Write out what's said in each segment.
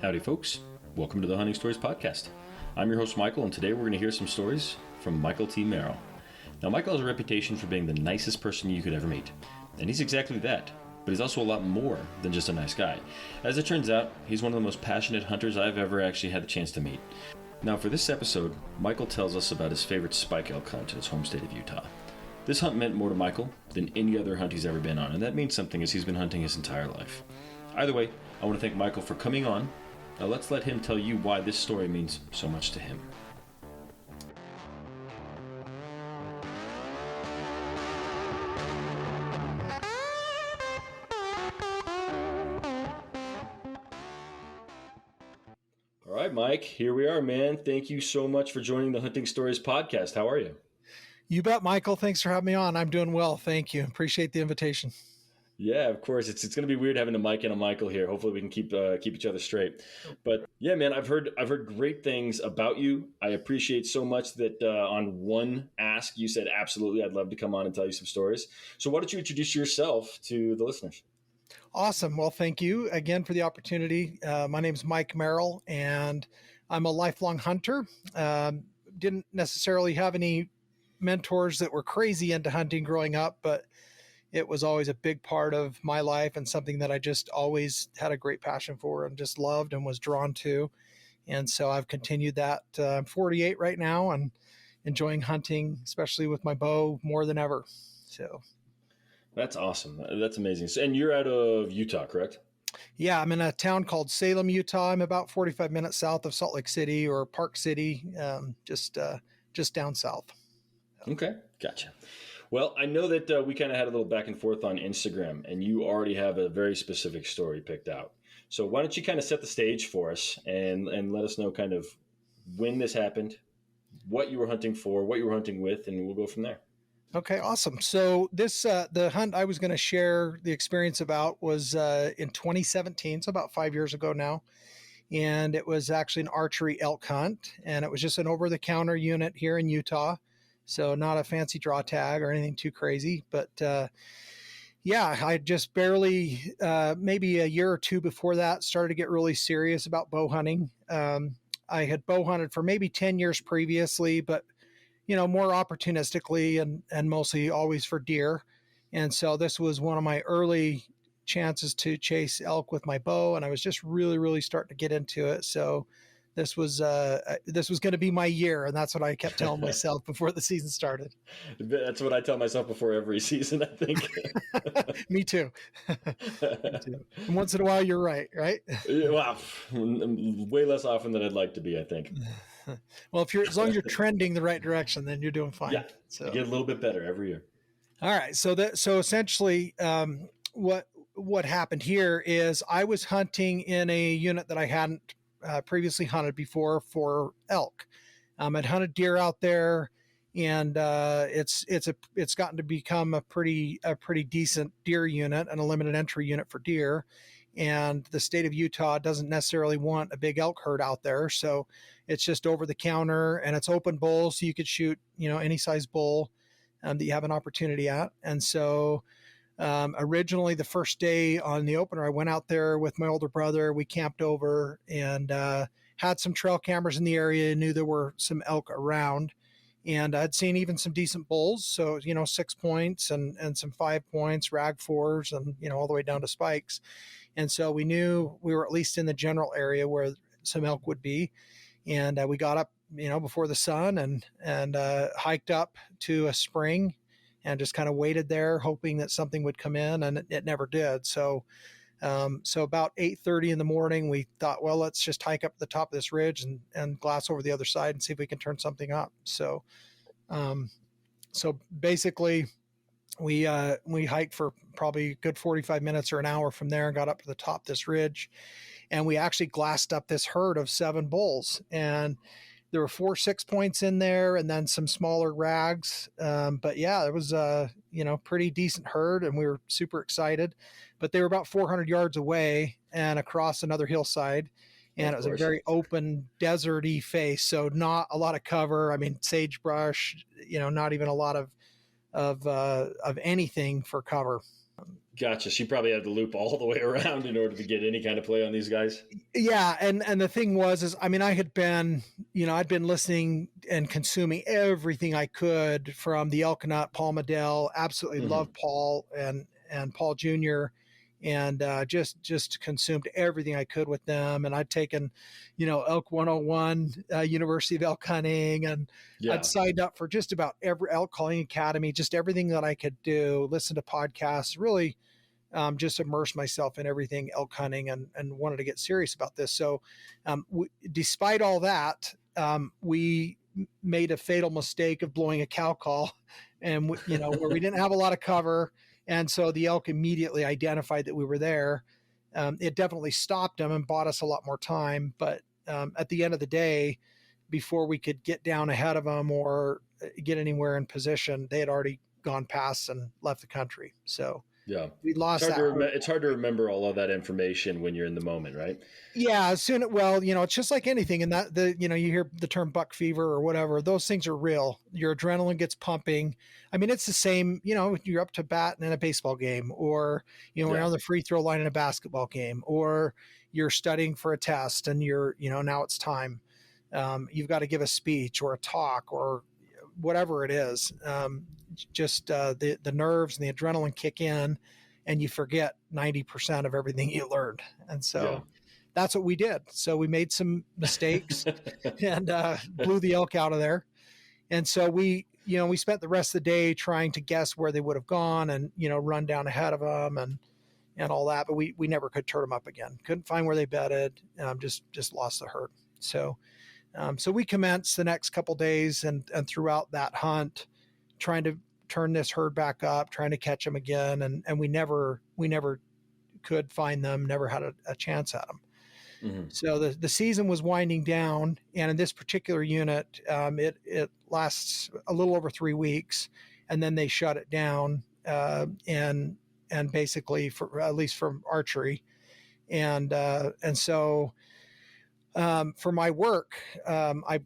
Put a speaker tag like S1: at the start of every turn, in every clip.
S1: Howdy, folks. Welcome to the Hunting Stories Podcast. I'm your host, Michael, and today we're going to hear some stories from Michael T. Merrill. Now, Michael has a reputation for being the nicest person you could ever meet, and he's exactly that, but he's also a lot more than just a nice guy. As it turns out, he's one of the most passionate hunters I've ever actually had the chance to meet. Now, for this episode, Michael tells us about his favorite spike elk hunt in his home state of Utah. This hunt meant more to Michael than any other hunt he's ever been on, and that means something as he's been hunting his entire life. Either way, I want to thank Michael for coming on. Now let's let him tell you why this story means so much to him. All right, Mike, here we are, man. Thank you so much for joining the Hunting Stories podcast. How are you?
S2: You bet, Michael. Thanks for having me on. I'm doing well. Thank you. Appreciate the invitation.
S1: Yeah, of course. It's going to be weird having a Mike and a Michael here. Hopefully, we can keep each other straight. But yeah, man, I've heard great things about you. I appreciate so much that on one ask you said absolutely. I'd love to come on and tell you some stories. So why don't you introduce yourself to the listeners?
S2: Awesome. Well, thank you again for the opportunity. My name is Mike Merrill, and I'm a lifelong hunter. Didn't necessarily have any mentors that were crazy into hunting growing up, but it was always a big part of my life and something that I just always had a great passion for and just loved and was drawn to. And so I've continued that. I'm 48 right now and enjoying hunting, especially with my bow, more than ever. So
S1: that's awesome. That's amazing. And you're out of Utah, correct?
S2: Yeah, I'm in a town called Salem, Utah. I'm about 45 minutes south of Salt Lake City or Park City, just down south.
S1: Okay, gotcha. Well, I know that we kind of had a little back and forth on Instagram, and you already have a very specific story picked out. So why don't you kind of set the stage for us and let us know kind of when this happened, what you were hunting for, what you were hunting with, and we'll go from there.
S2: Okay, awesome. So this the hunt I was going to share the experience about was in 2017, so about 5 years ago now. And it was actually an archery elk hunt, and it was just an over-the-counter unit here in Utah. So not a fancy draw tag or anything too crazy, but yeah, I just barely, maybe a year or two before that, started to get really serious about bow hunting. I had bow hunted for maybe 10 years previously, but more opportunistically and mostly always for deer. And so this was one of my early chances to chase elk with my bow, and I was just really, really starting to get into it. So this was going to be my year, and that's what I kept telling myself before the season started.
S1: That's what I tell myself before every season, I think.
S2: Me too. Me too. And once in a while, you're right?
S1: Wow, way less often than I'd like to be, I think.
S2: Well, as long as you're trending the right direction, then you're doing fine.
S1: Yeah, so you get a little bit better every year.
S2: All right, so essentially, what happened here is I was hunting in a unit that I hadn't previously hunted before for elk. I'd hunted deer out there, and it's gotten to become a pretty decent deer unit and a limited entry unit for deer. And the state of Utah doesn't necessarily want a big elk herd out there, so it's just over the counter and it's open bull, so you could shoot any size bull that you have an opportunity at. And so originally, the first day on the opener, I went out there with my older brother. We camped over and had some trail cameras in the area, knew there were some elk around. And I'd seen even some decent bulls. So, 6 points and some 5 points, rag 4s, and, all the way down to spikes. And so we knew we were at least in the general area where some elk would be. And we got up, before the sun and hiked up to a spring and just kind of waited there, hoping that something would come in, and it never did. So about 8:30 in the morning, we thought, well, let's just hike up the top of this ridge and glass over the other side and see if we can turn something up. So basically, we hiked for probably a good 45 minutes or an hour from there and got up to the top of this ridge, and we actually glassed up this herd of 7 bulls. And there were 4 6 points in there and then some smaller rags. But yeah, it was a, pretty decent herd, and we were super excited, but they were about 400 yards away and across another hillside. And it was a very open, deserty face. So not a lot of cover. I mean, sagebrush, not even a lot of anything for cover.
S1: Gotcha. She probably had to loop all the way around in order to get any kind of play on these guys.
S2: Yeah, and the thing was, I mean, I had been, I'd been listening and consuming everything I could from the Elkanut, Paul Medell. Absolutely
S1: Mm-hmm.
S2: loved Paul and Paul Jr. and just consumed everything I could with them. And I'd taken, Elk 101, University of Elk Hunting, and I'd
S1: Yeah.
S2: signed up for just about every Elk Calling Academy, just everything that I could do. Listen to podcasts, really just immersed myself in everything elk hunting and wanted to get serious about this. So, despite all that, we made a fatal mistake of blowing a cow call, and where we didn't have a lot of cover, and so the elk immediately identified that we were there. It definitely stopped them and bought us a lot more time, but at the end of the day, before we could get down ahead of them or get anywhere in position, they had already gone past and left the country. So
S1: Yeah.
S2: we
S1: It's
S2: lost
S1: hard
S2: that.
S1: it's hard to remember all of that information when you're in the moment, right?
S2: Yeah, well, it's just like anything, and that you hear the term buck fever or whatever. Those things are real. Your adrenaline gets pumping. I mean, it's the same. You're up to bat in a baseball game, or we're
S1: Yeah.
S2: on the free throw line in a basketball game, or you're studying for a test, and you're now it's time. You've got to give a speech or a talk or whatever it is. Just the nerves and the adrenaline kick in, and you forget 90% of everything you learned. And
S1: Yeah.
S2: so that's what we did. So we made some mistakes and blew the elk out of there. And so we spent the rest of the day trying to guess where they would have gone and, run down ahead of them and all that. But we never could turn them up again. Couldn't find where they bedded. Just lost the herd. So we commenced the next couple days and throughout that hunt, trying to turn this herd back up, trying to catch them again. And we never could find them, never had a chance at them.
S1: Mm-hmm.
S2: So the season was winding down, and in this particular unit, it lasts a little over 3 weeks, and then they shut it down, and basically for at least from archery, and so for my work, I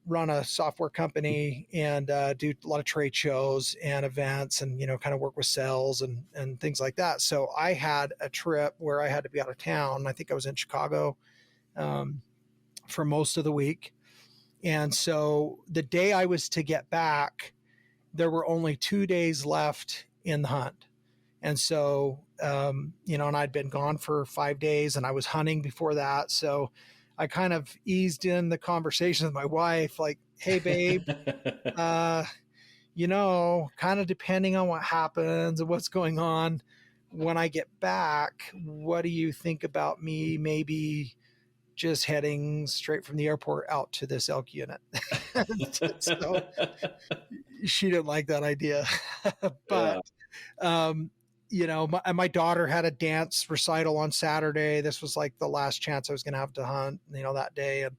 S2: run a software company and do a lot of trade shows and events, and kind of work with sales and things like that. So I had a trip where I had to be out of town. I think I was in Chicago um, for most of the week. And so the day I was to get back, there were only 2 days left in the hunt. And so, and I'd been gone for 5 days and I was hunting before that. So I kind of eased in the conversation with my wife, like, hey, babe, uh, kind of depending on what happens and what's going on when I get back, what do you think about me maybe just heading straight from the airport out to this elk unit? So she didn't like that idea. But,
S1: Yeah.
S2: my daughter had a dance recital on Saturday. This was like the last chance I was going to have to hunt, that day. And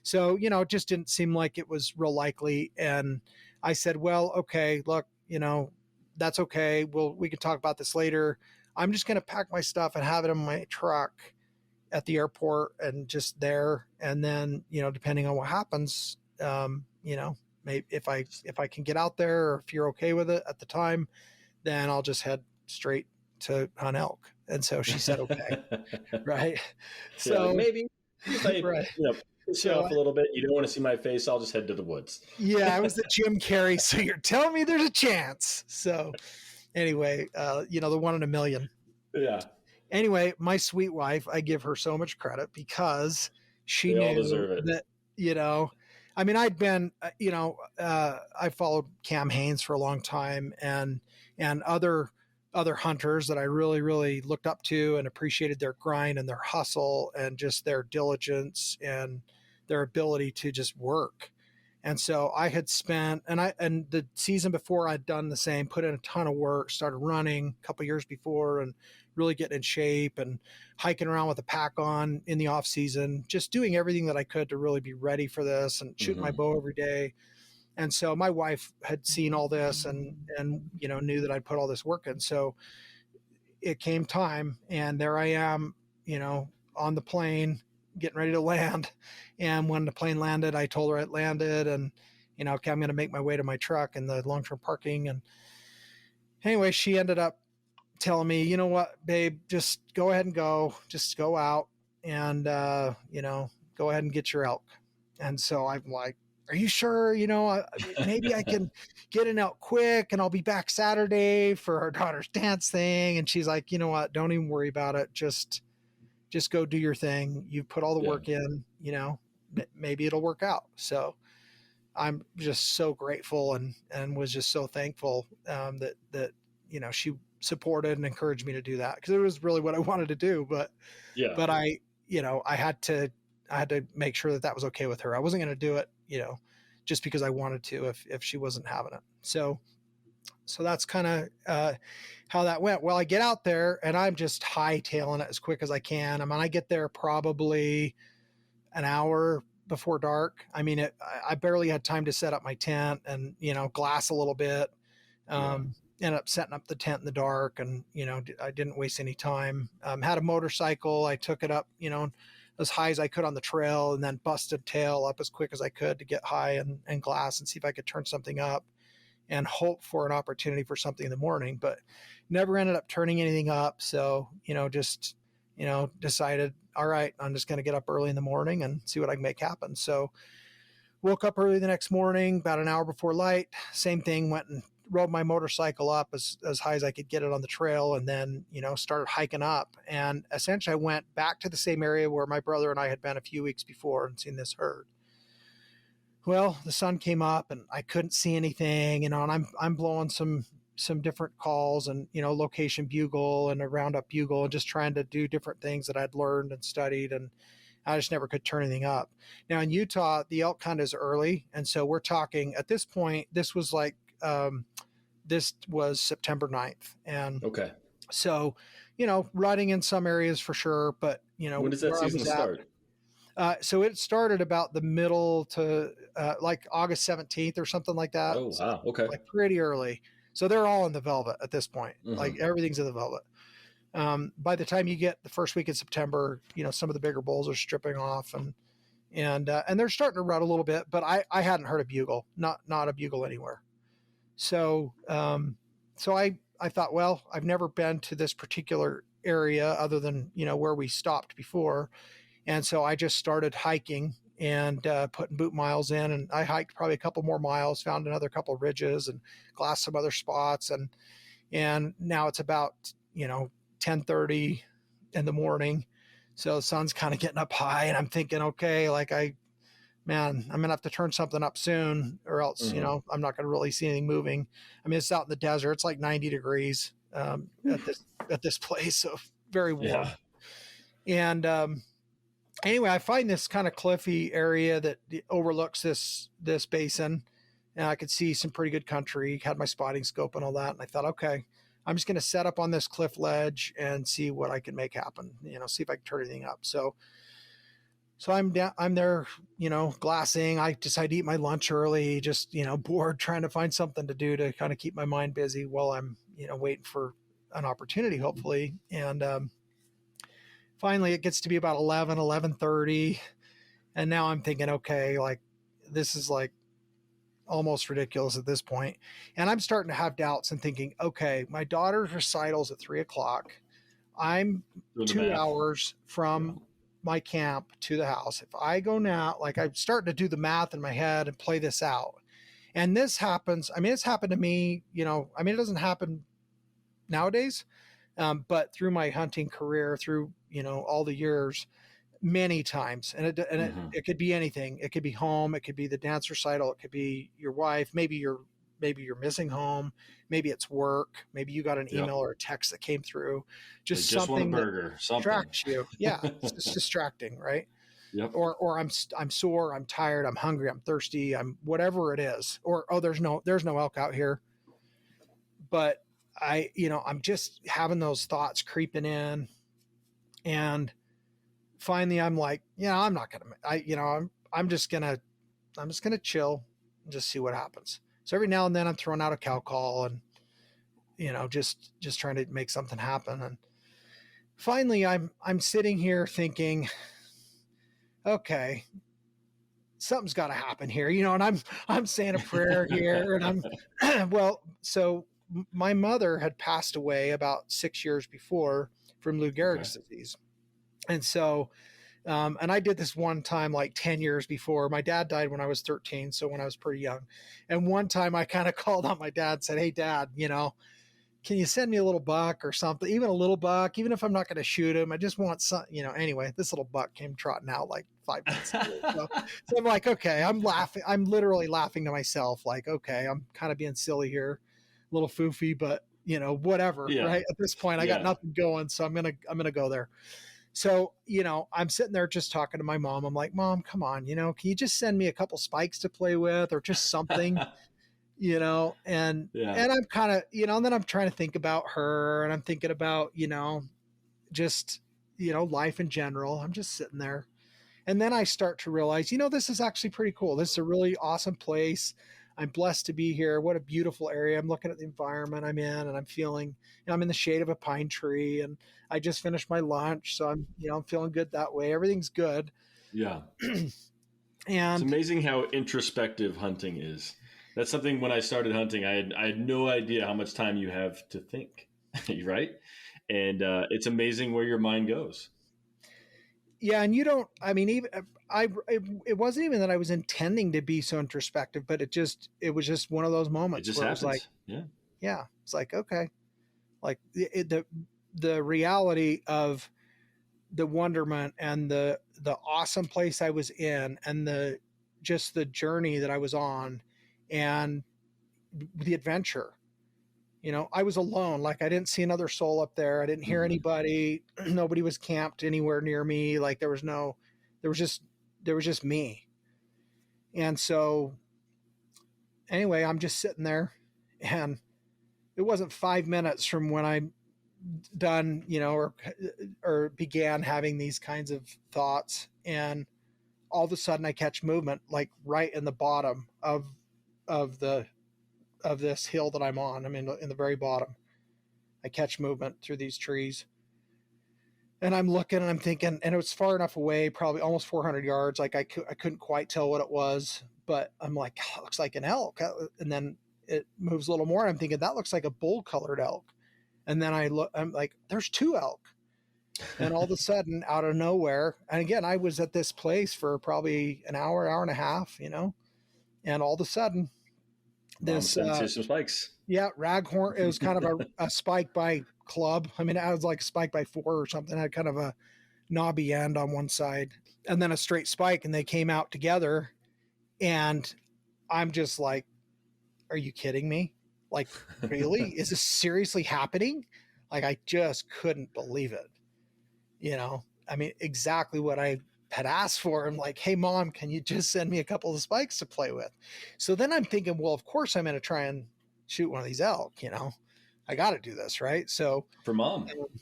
S2: so, it just didn't seem like it was real likely. And I said, well, okay, look, that's okay. We can talk about this later. I'm just going to pack my stuff and have it in my truck at the airport and just there. And then, depending on what happens, maybe if I can get out there, or if you're okay with it at the time, then I'll just head straight to hunt elk. And so she said, okay. Right.
S1: Yeah, like
S2: So,
S1: maybe if I,
S2: right.
S1: piss you
S2: So,
S1: off a little bit, you don't want to see my face, I'll just head to the woods.
S2: yeah, I was the Jim Carrey. So you're telling me there's a chance. So anyway, the one in a million.
S1: Yeah.
S2: Anyway, my sweet wife, I give her so much credit because she
S1: They all
S2: knew
S1: deserve it.
S2: that, I mean, I'd been, I followed Cam Haines for a long time and other hunters that I really, really looked up to and appreciated their grind and their hustle and just their diligence and their ability to just work. And so I had spent, and the season before I'd done the same, put in a ton of work, started running a couple years before and really getting in shape and hiking around with a pack on in the off season, just doing everything that I could to really be ready for this and shooting my bow every day. And so my wife had seen all this and knew that I'd put all this work in. So it came time, and there I am, on the plane, getting ready to land. And when the plane landed, I told her it landed, and okay, I'm going to make my way to my truck in the long-term parking. And anyway, she ended up telling me, you know what, babe, just go ahead and just go out and, go ahead and get your elk. And so I'm like, are you sure? Maybe I can get an elk quick and I'll be back Saturday for our daughter's dance thing. And she's like, you know what? Don't even worry about it. Just go do your thing. You put all the
S1: Yeah.
S2: work in, maybe it'll work out. So I'm just so grateful and was just so thankful that she supported and encouraged me to do that, because it was really what I wanted to do.
S1: Yeah.
S2: But I had to make sure that was okay with her. I wasn't going to do it, just because I wanted to if she wasn't having it. So that's kind of how that went. Well, I get out there and I'm just hightailing it as quick as I can. I mean, I get there probably an hour before dark. I mean, I barely had time to set up my tent and, glass a little bit. Ended up setting up the tent in the dark, and, I didn't waste any time. Had a motorcycle. I took it up, as high as I could on the trail, and then busted tail up as quick as I could to get high and glass and see if I could turn something up and hope for an opportunity for something in the morning, but never ended up turning anything up. So, just, decided, all right, I'm just going to get up early in the morning and see what I can make happen. So woke up early the next morning, about an hour before light, same thing, went and rode my motorcycle up as high as I could get it on the trail. And then, started hiking up, and essentially I went back to the same area where my brother and I had been a few weeks before and seen this herd. Well, the sun came up and I couldn't see anything, and I'm blowing some different calls and, location bugle and a roundup bugle, and just trying to do different things that I'd learned and studied, and I just never could turn anything up. Now in Utah, the elk hunt is early, and so we're talking at this point, this was September 9th. And
S1: Okay.
S2: so, rutting in some areas for sure, but
S1: When does that season start?
S2: So it started about the middle to like August 17th or something like that.
S1: Oh,
S2: So,
S1: wow. Okay.
S2: like pretty early. So they're all in the velvet at this point. Like everything's in the velvet. By the time you get the first week in September, some of the bigger bulls are stripping off, and they're starting to rut a little bit, but I hadn't heard a bugle, not a bugle anywhere. So, I thought, well, I've never been to this particular area other than, where we stopped before. And so I just started hiking and putting boot miles in, and I hiked probably a couple more miles, found another couple of ridges and glassed some other spots. And now it's about, 10:30 in the morning. So the sun's kind of getting up high, and I'm thinking, okay, like I'm going to have to turn something up soon, or else, I'm not going to really see anything moving. I mean, it's out in the desert. It's like 90 degrees at this place. So very warm. Yeah. And, anyway, I find this kind of cliffy area that overlooks this basin, and I could see some pretty good country, had my spotting scope and all that. And I thought, okay, I'm just going to set up on this cliff ledge and see what I can make happen, see if I can turn anything up. So I'm there, glassing. I decided to eat my lunch early, just, bored, trying to find something to do to kind of keep my mind busy while I'm, waiting for an opportunity, hopefully. And, finally it gets to be about 11:30, and now I'm thinking, okay, like this is like almost ridiculous at this point. And I'm starting to have doubts and thinking, okay, my daughter's recital's at 3:00. I'm 2 hours from my camp to the house. If I go now, like I'm starting to do the math in my head and play this out. And this happens. I mean, it's happened to me, it doesn't happen nowadays. But through my hunting career, through, all the years, many times, and it could be anything. It could be home. It could be the dance recital. It could be your wife. Maybe you're missing home. Maybe it's work. Maybe you got an email or a text that came through. Just something
S1: want a burger,
S2: that distracts you. Yeah, it's distracting, right?
S1: Yep.
S2: Or I'm sore. I'm tired. I'm hungry. I'm thirsty. I'm whatever it is. Or there's no elk out here. But I'm just having those thoughts creeping in, and finally I'm like, I'm not going to, I'm just going to chill and just see what happens. So every now and then I'm throwing out a cow call and, just trying to make something happen. And finally I'm sitting here thinking, okay, something's got to happen here, and I'm saying a prayer here, and I'm, well, so my mother had passed away about 6 years before from Lou
S1: Okay.
S2: Gehrig's disease. And so, and I did this one time like 10 years before. My dad died when I was 13, so when I was pretty young. And one time I kind of called on my dad and said, "Hey, Dad, can you send me a little buck or something? Even a little buck, even if I'm not going to shoot him, I just want some, anyway." This little buck came trotting out like 5 minutes later. So I'm like, okay, I'm laughing. I'm literally laughing to myself. Like, okay, I'm kind of being silly here, a little foofy, but whatever.
S1: Yeah.
S2: Right. At this point, I got nothing going. So I'm going to go there. So, I'm sitting there just talking to my mom. I'm like, "Mom, come on, can you just send me a couple spikes to play with or just something?" And
S1: Yeah.
S2: I'm kind of, and then I'm trying to think about her, and I'm thinking about, just, life in general. I'm just sitting there. And then I start to realize, this is actually pretty cool. This is a really awesome place. I'm blessed to be here. What a beautiful area. I'm looking at the environment I'm in, and I'm feeling, I'm in the shade of a pine tree, and I just finished my lunch. So I'm feeling good that way. Everything's good.
S1: Yeah. It's
S2: And
S1: amazing how introspective hunting is. That's something when I started hunting, I had no idea how much time you have to think, right? And it's amazing where your mind goes.
S2: yeah, and you don't, I mean, even it wasn't even that I was intending to be so introspective, but it was just one of those
S1: It
S2: moments
S1: just
S2: where it was like,
S1: happens. Yeah.
S2: yeah, it's like, okay, like the reality of the wonderment and the awesome place I was in, and just the journey that I was on, and the adventure. I was alone. Like, I didn't see another soul up there. I didn't hear
S1: Mm-hmm.
S2: anybody. Nobody was camped anywhere near me. Like, there was just me. And so anyway, I'm just sitting there, and it wasn't 5 minutes from when I'm done, or began having these kinds of thoughts. And all of a sudden I catch movement, like right in the bottom of the, of this hill that I'm on. I'm in the very bottom. I catch movement through these trees, and I'm looking and I'm thinking, and it was far enough away, probably almost 400 yards. Like, I couldn't quite tell what it was, but I'm like, "Oh, it looks like an elk." And then it moves a little more, and I'm thinking that looks like a bull colored elk. And then I'm like, "There's two elk." And all of a sudden, out of nowhere, and again, I was at this place for probably an hour and a half, and all of a sudden,
S1: Mom
S2: this,
S1: sends you some spikes.
S2: yeah, raghorn. It was kind of a spike by club. I mean, I was like a spike by four or something. I had kind of a knobby end on one side, and then a straight spike, and they came out together. And I'm just like, "Are you kidding me? Like, really? Is this seriously happening?" Like, I just couldn't believe it. I mean, exactly what I had asked for. I'm like, "Hey, Mom, can you just send me a couple of spikes to play with?" So then I'm thinking, well, of course I'm going to try and shoot one of these elk. I got to do this, right? So
S1: For Mom.
S2: um,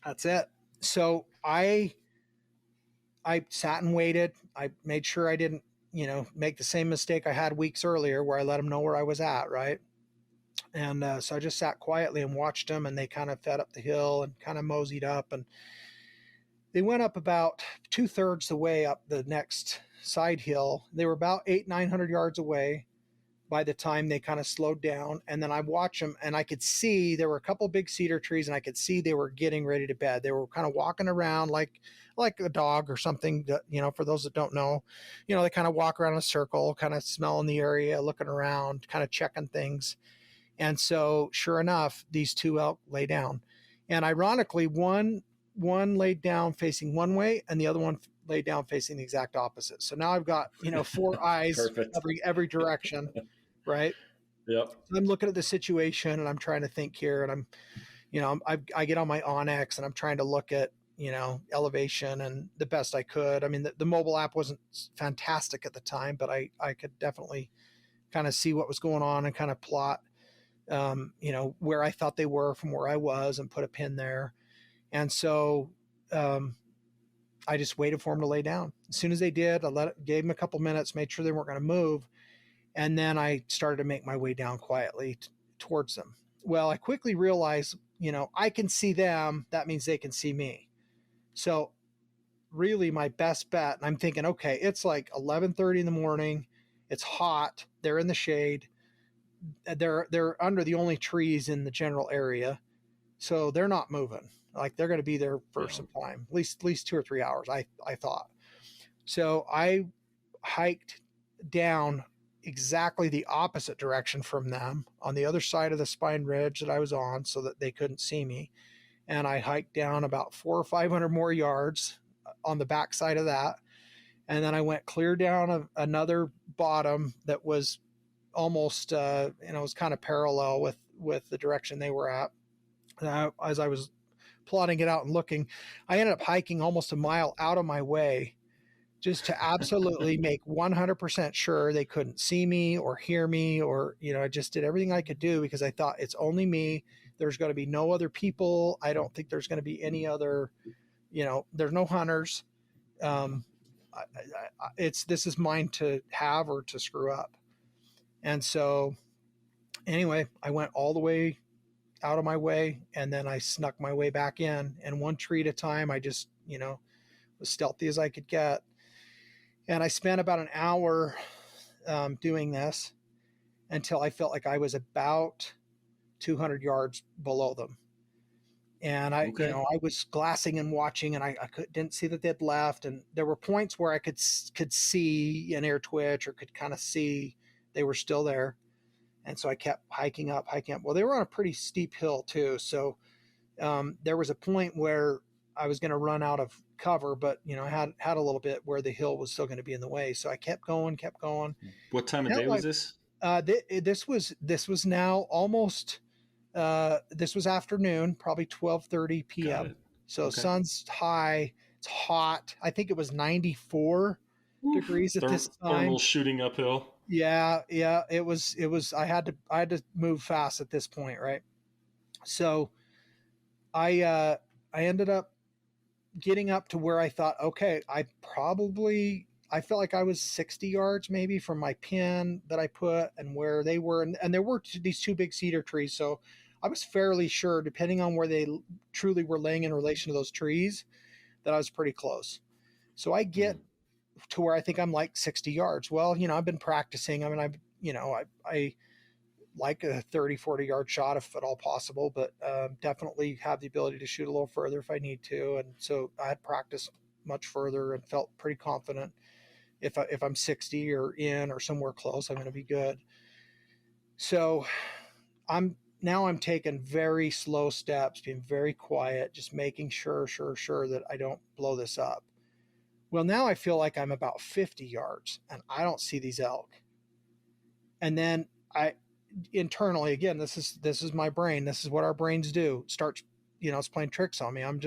S2: that's it. So I sat and waited. I made sure I didn't, make the same mistake I had weeks earlier, where I let them know where I was at, right? And so I just sat quietly and watched them, and they kind of fed up the hill and kind of moseyed up, and they went up about 2/3 the way up the next side hill. They were about 900 yards away by the time they kind of slowed down. And then I watched them, and I could see there were a couple big cedar trees, and I could see they were getting ready to bed. They were kind of walking around like a dog or something. That, for those that don't know, they kind of walk around in a circle, kind of smelling the area, looking around, kind of checking things. And so, sure enough, these two elk lay down. And ironically, one laid down facing one way, and the other one laid down facing the exact opposite. So now I've got, four eyes
S1: Perfect.
S2: every direction, right?
S1: Yep.
S2: So I'm looking at the situation, and I'm trying to think here, and I get on my Onyx, and I'm trying to look at, elevation and the best I could. I mean, the mobile app wasn't fantastic at the time, but I could definitely kind of see what was going on and kind of plot, where I thought they were from where I was, and put a pin there. And so I just waited for them to lay down. As soon as they did, gave them a couple minutes, made sure they weren't going to move. And then I started to make my way down quietly towards them. Well, I quickly realized, I can see them. That means they can see me. So really my best bet, and I'm thinking, okay, it's like 11:30 in the morning. It's hot. They're in the shade. they're under the only trees in the general area, so they're not moving. Like they're going to be there for some time, at least 2 or 3 hours. I thought. So I hiked down exactly the opposite direction from them on the other side of the spine ridge that I was on, so that they couldn't see me. And I hiked down about 400 or 500 more yards on the backside of that. And then I went clear down another bottom that was almost, was kind of parallel with the direction they were at. And as I was plotting it out and looking, I ended up hiking almost a mile out of my way just to absolutely make 100% sure they couldn't see me or hear me, or, I just did everything I could do because I thought it's only me. There's going to be no other people. I don't think there's going to be any other, there's no hunters. This is mine to have or to screw up. And so anyway, I went all the way out of my way, and then I snuck my way back in, and one tree at a time. I just, was stealthy as I could get. And I spent about an hour doing this until I felt like I was about 200 yards below them. And I was glassing and watching, and I didn't see that they'd left. And there were points where I could see an air twitch, or could kind of see they were still there. And so I kept hiking up. Well, they were on a pretty steep hill too. So there was a point where I was going to run out of cover, but I had a little bit where the hill was still going to be in the way. So I kept going.
S1: What time of day was this?
S2: This was now almost, this was afternoon, probably 12:30 p.m. So sun's high. It's hot. I think it was 94 degrees at this time.
S1: Thermal shooting uphill.
S2: Yeah. It was, I had to move fast at this point. Right. So I ended up getting up to where I thought, okay, I felt like I was 60 yards maybe from my pin that I put and where they were. And there were these two big cedar trees. So I was fairly sure, depending on where they truly were laying in relation to those trees, that I was pretty close. So I get to where I think I'm like 60 yards. Well, I've been practicing. I mean, I like a 30, 40 yard shot if at all possible, but definitely have the ability to shoot a little further if I need to. And so I had practiced much further and felt pretty confident if I'm 60 or in or somewhere close, I'm going to be good. So I'm taking very slow steps, being very quiet, just making sure that I don't blow this up. Well, now I feel like I'm about 50 yards and I don't see these elk. And then internally, again, this is my brain. This is what our brains do. Starts, it's playing tricks on me. I'm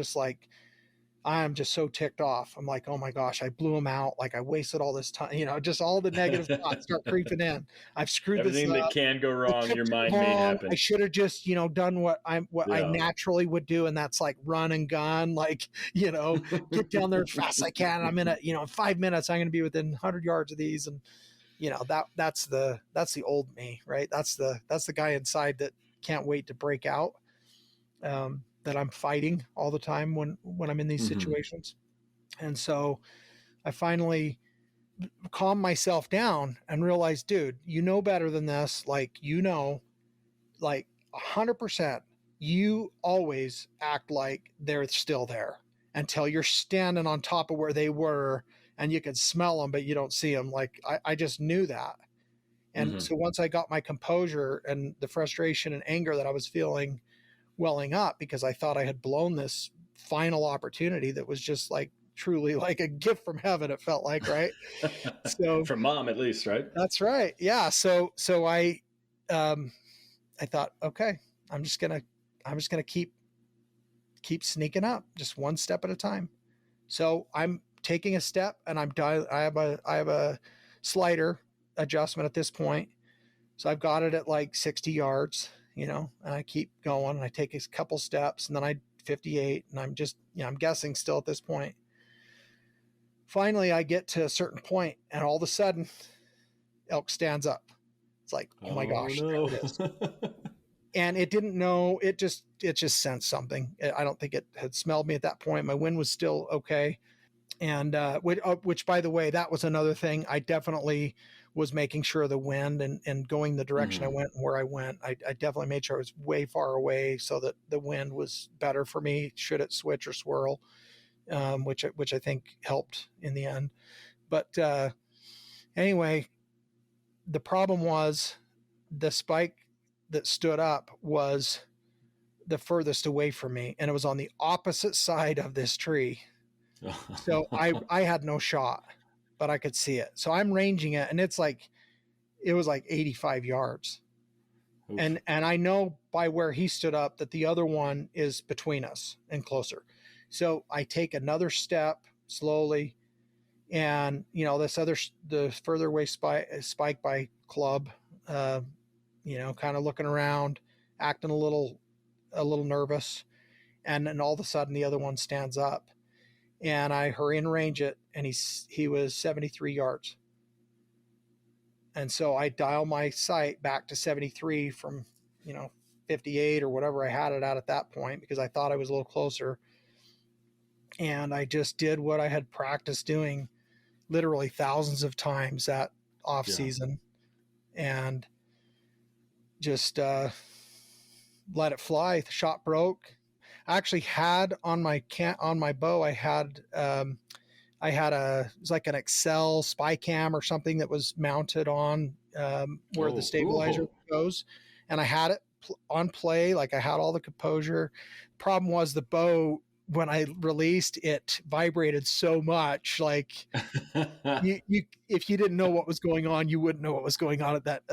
S2: just so ticked off. I'm like, oh my gosh, I blew them out. Like I wasted all this time, just all the negative thoughts start creeping in. I've screwed
S1: everything
S2: this up.
S1: That can go wrong in your mind may happen.
S2: I should have just, done what I naturally would do. And that's like run and gun, like, get down there as fast as I can. I'm in in 5 minutes, I'm going to be within 100 yards of these. And, that's the old me, right? That's the guy inside that can't wait to break out. That I'm fighting all the time when I'm in these situations. And so I finally calmed myself down and realized, dude, better than this. Like, like 100%, you always act like they're still there until you're standing on top of where they were and you can smell them, but you don't see them. Like I just knew that. And so once I got my composure and the frustration and anger that I was feeling welling up because I thought I had blown this final opportunity that was just like truly like a gift from heaven, it felt like, right? So
S1: from mom, at least, right?
S2: That's right. Yeah. So I thought, okay, I'm just gonna keep sneaking up, just one step at a time. So I'm taking a step and I have a slider adjustment at this point. So I've got it at like 60 yards, and I keep going and I take a couple steps and then I 58 and I'm just, I'm guessing still at this point. Finally, I get to a certain point and all of a sudden elk stands up. It's like, oh my gosh,
S1: no.
S2: There it is. And it didn't know, it just sensed something. I don't think it had smelled me at that point. My wind was still okay. And which by the way, that was another thing. I definitely was making sure the wind and going the direction I
S1: Mhm.
S2: went and where I went. I definitely made sure I was way far away so that the wind was better for me should it switch or swirl, which I think helped in the end. But anyway, the problem was the spike that stood up was the furthest away from me, and it was on the opposite side of this tree. So I had no shot, but I could see it. So I'm ranging it, and it was like 85 yards.
S1: Oof.
S2: And I know by where he stood up that the other one is between us and closer. So I take another step slowly, and the further away spike by club, uh, kind of looking around, acting a little nervous, and then all of a sudden the other one stands up, and I hurry and range it, and he was 73 yards. And so I dial my sight back to 73 from, 58 or whatever I had it at that point, because I thought I was a little closer. And I just did what I had practiced doing literally thousands of times that off
S1: Yeah.
S2: season, and just let it fly. The shot broke. I actually had on my bow, it was like an Excel spy cam or something that was mounted on where the stabilizer
S1: Ooh.
S2: goes. And I had it on play. Like, I had all the composure. Problem was the bow, when I released it, vibrated so much. Like, you if you didn't know what was going on, you wouldn't know what was going on at that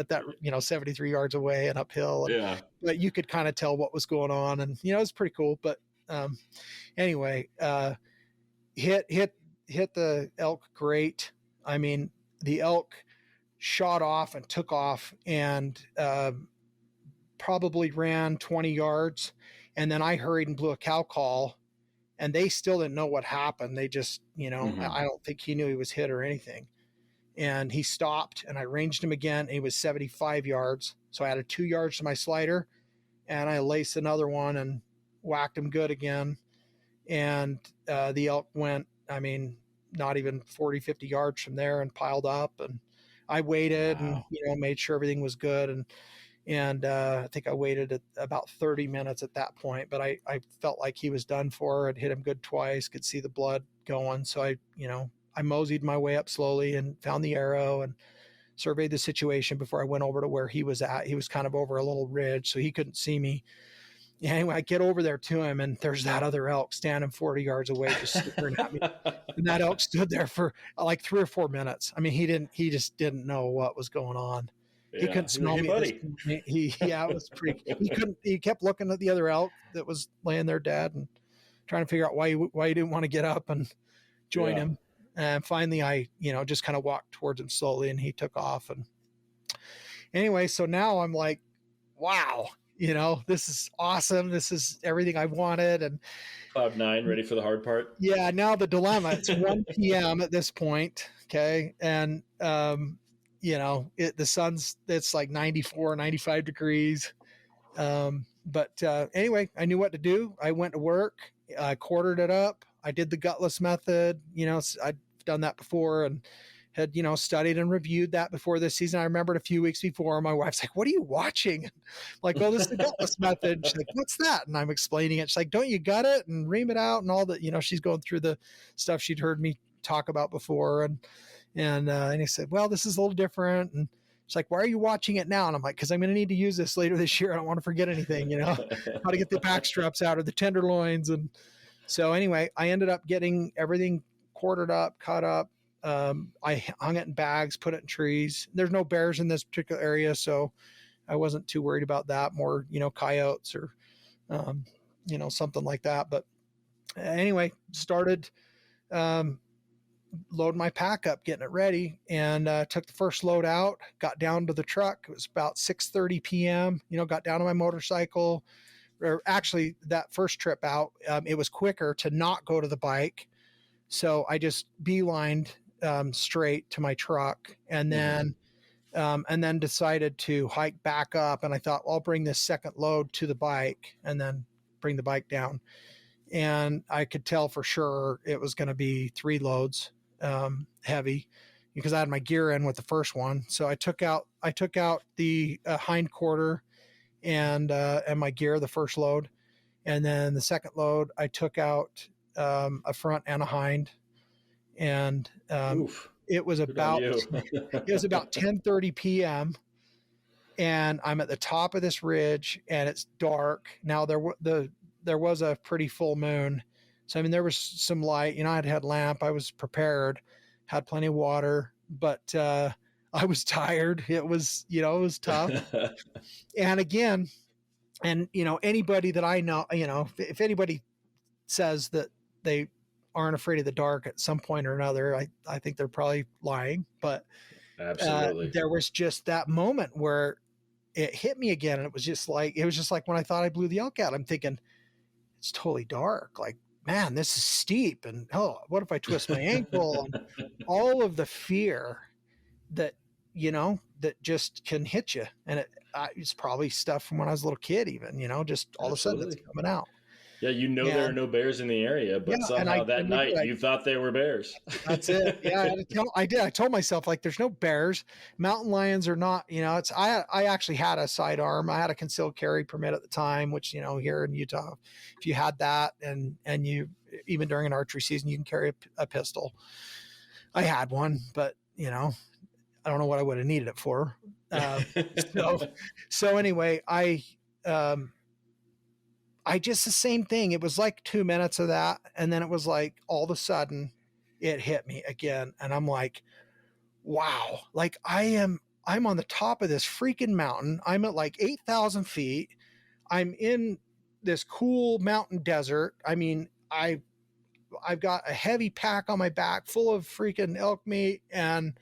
S2: 73 yards away and uphill.
S1: Yeah.
S2: But you could kind of tell what was going on, and it was pretty cool. But anyway, hit the elk great. I mean, the elk shot off and took off, and probably ran 20 yards, and then I hurried and blew a cow call, and they still didn't know what happened. They just,
S1: Mhm.
S2: I don't think he knew he was hit or anything. And he stopped, and I ranged him again, and he was 75 yards. So I added 2 yards to my slider, and I laced another one and whacked him good again. And the elk went, I mean, not even 40, 50 yards from there, and piled up. And I waited and,
S1: Wow.
S2: made sure everything was good. And I think I waited at about 30 minutes at that point, but I felt like he was done for. I'd hit him good twice, could see the blood going. So I moseyed my way up slowly and found the arrow and surveyed the situation before I went over to where he was at. He was kind of over a little ridge, so he couldn't see me. Anyway, I get over there to him, and there's that other elk standing 40 yards away, just staring at me. And that elk stood there for like 3 or 4 minutes. I mean, he just didn't know what was going on. He
S1: Yeah.
S2: couldn't
S1: He's like,
S2: smell
S1: "Hey,
S2: me at this
S1: buddy."
S2: point. Yeah, it was pretty. He kept looking at the other elk that was laying there dead, and trying to figure out why he didn't want to get up and join
S1: Yeah.
S2: him. And finally, I just kind of walked towards him slowly, and he took off. And anyway, so now I'm like, wow, this is awesome. This is everything I wanted. And
S1: Cloud nine, ready for the hard part.
S2: yeah, now the dilemma, it's 1 p.m. at this point. Okay. And, the sun's, it's like 94, 95 degrees. But anyway, I knew what to do. I went to work, I quartered it up. I did the gutless method. I'd done that before, and had, studied and reviewed that before this season. I remembered a few weeks before, my wife's like, "What are you watching?" I'm like, "Oh, this is the gutless method." She's like, "What's that?" And I'm explaining it. She's like, "Don't you gut it and ream it out and all that?" She's going through the stuff she'd heard me talk about before. And he said, "Well, this is a little different." And she's like, "Why are you watching it now?" And I'm like, "Because I'm going to need to use this later this year. I don't want to forget anything, how to get the back straps out or the tenderloins." And so anyway, I ended up getting everything quartered up, cut up. I hung it in bags, put it in trees. There's no bears in this particular area, so I wasn't too worried about that. More, coyotes or, something like that. But anyway, started loading my pack up, getting it ready, and took the first load out. Got down to the truck. It was about 6:30 p.m. Got down on my motorcycle. Or actually, that first trip out, it was quicker to not go to the bike, so I just beelined straight to my truck, and
S1: Mhm.
S2: then decided to hike back up. And I thought, well, I'll bring this second load to the bike and then bring the bike down. And I could tell for sure it was going to be 3 loads, heavy, because I had my gear in with the first one. So I took out the hind quarter and my gear, the first load. And then the second load, I took out a front and a hind. And
S1: Oof.
S2: it was
S1: Good on
S2: about
S1: you.
S2: 10:30 p.m. and I'm at the top of this ridge and it's dark. Now there was a pretty full moon. So I mean there was some light, you know, I'd had lamp, I was prepared, had plenty of water, but I was tired. It was, you know, it was tough. And again, and you know, anybody that I know, you know, if anybody says that they aren't afraid of the dark at some point or another, I think they're probably lying. But
S1: Absolutely.
S2: there was just that moment where it hit me again, and it was just like when I thought I blew the elk out. I'm thinking it's totally dark. Like, man, this is steep, and oh, what if I twist my ankle? And all of the fear that, you know, that just can hit you, and it's probably stuff from when I was a little kid, even, you know, just all of a sudden it's coming out.
S1: Yeah, you know, there are no bears in the area, but somehow that night you thought there were bears.
S2: That's it. Yeah, I did. I told myself, like, there's no bears. Mountain lions are not, you know, I actually had a sidearm. I had a concealed carry permit at the time, which, you know, here in Utah, if you had that and you, even during an archery season, you can carry a pistol. I had one, but, you know, I don't know what I would have needed it for. So anyway, I just, the same thing. It was like 2 minutes of that. And then it was like, all of a sudden it hit me again. And I'm like, wow, like I'm on the top of this freaking mountain. I'm at like 8,000 feet. I'm in this cool mountain desert. I mean, I've got a heavy pack on my back full of freaking elk meat, and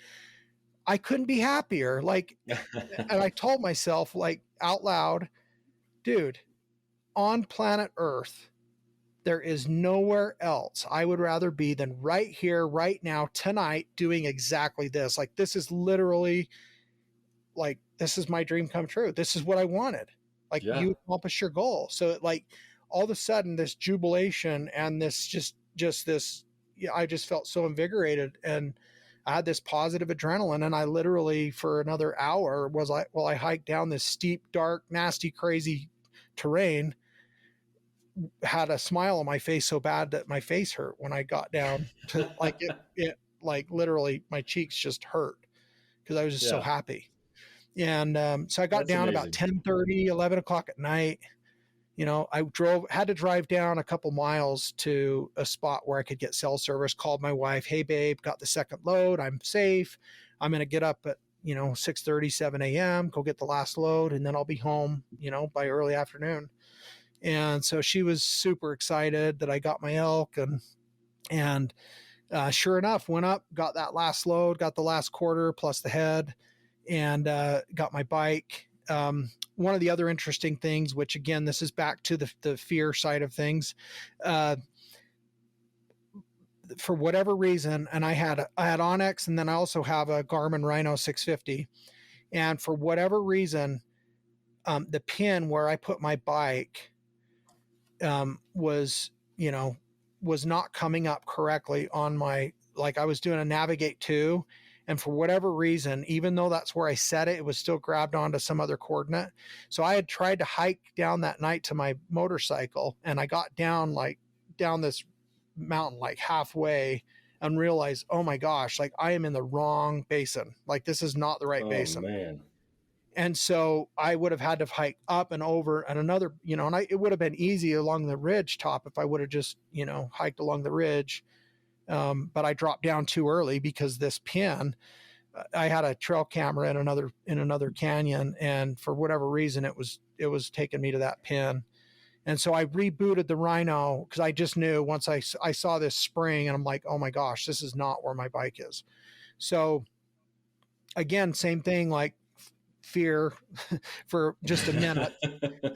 S2: I couldn't be happier. Like, and I told myself, like, out loud, dude, on planet Earth, there is nowhere else I would rather be than right here, right now, tonight, doing exactly this. Like, this is literally, like, this is my dream come true. This is what I wanted. Like, you accomplish your goal. So, like, all of a sudden, this jubilation and this just this, I just felt so invigorated, and I had this positive adrenaline. And I literally, for another hour, I hiked down this steep, dark, nasty, crazy terrain, had a smile on my face so bad that my face hurt when I got down to, like, it like literally my cheeks just hurt because I was just so happy. And so I got down about 10:30, 11 o'clock at night. You know, I had to drive down a couple miles to a spot where I could get cell service, called my wife, hey babe, got the second load, I'm safe. I'm going to get up at, you know, 6:30, 7 a.m., go get the last load, and then I'll be home, you know, by early afternoon. And so she was super excited that I got my elk, and sure enough, went up, got that last load, got the last quarter plus the head, and got my bike. One of the other interesting things, which again, this is back to the fear side of things, for whatever reason, and I had Onyx, and then I also have a Garmin Rhino 650, and for whatever reason, the pin where I put my bike was not coming up correctly on my, like, I was doing a Navigate 2, and for whatever reason, even though that's where I set it, it was still grabbed onto some other coordinate. So I had tried to hike down that night to my motorcycle, and I got down this mountain like halfway and realized, oh my gosh, like I am in the wrong basin. Like, this is not the right basin.
S1: Man.
S2: And so I would have had to hike up and over and another, you know, and it would have been easy along the ridge top if I would have just, you know, hiked along the ridge. But I dropped down too early because this pin, I had a trail camera in another canyon, and for whatever reason, it was taking me to that pin. And so I rebooted the Rhino because I just knew once I saw this spring, and I'm like, oh my gosh, this is not where my bike is. So again, same thing, like fear for just a minute.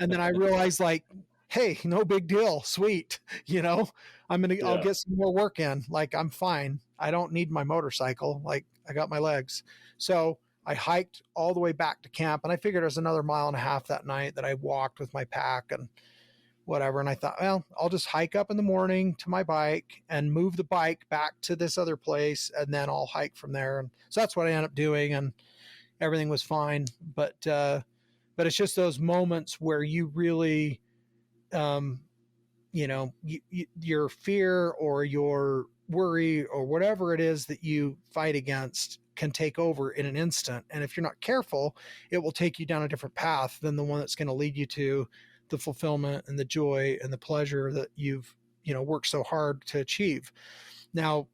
S2: And then I realized, like, hey, no big deal. Sweet. You know, I'll get some more work in. Like, I'm fine. I don't need my motorcycle. Like, I got my legs. So I hiked all the way back to camp, and I figured it was another 1.5 miles that night that I walked with my pack, and whatever. And I thought, well, I'll just hike up in the morning to my bike and move the bike back to this other place, and then I'll hike from there. And so that's what I ended up doing, and everything was fine. But it's just those moments where you really, um, your fear or your worry or whatever it is that you fight against can take over in an instant. And if you're not careful, it will take you down a different path than the one that's going to lead you to the fulfillment and the joy and the pleasure that you've, worked so hard to achieve. Now,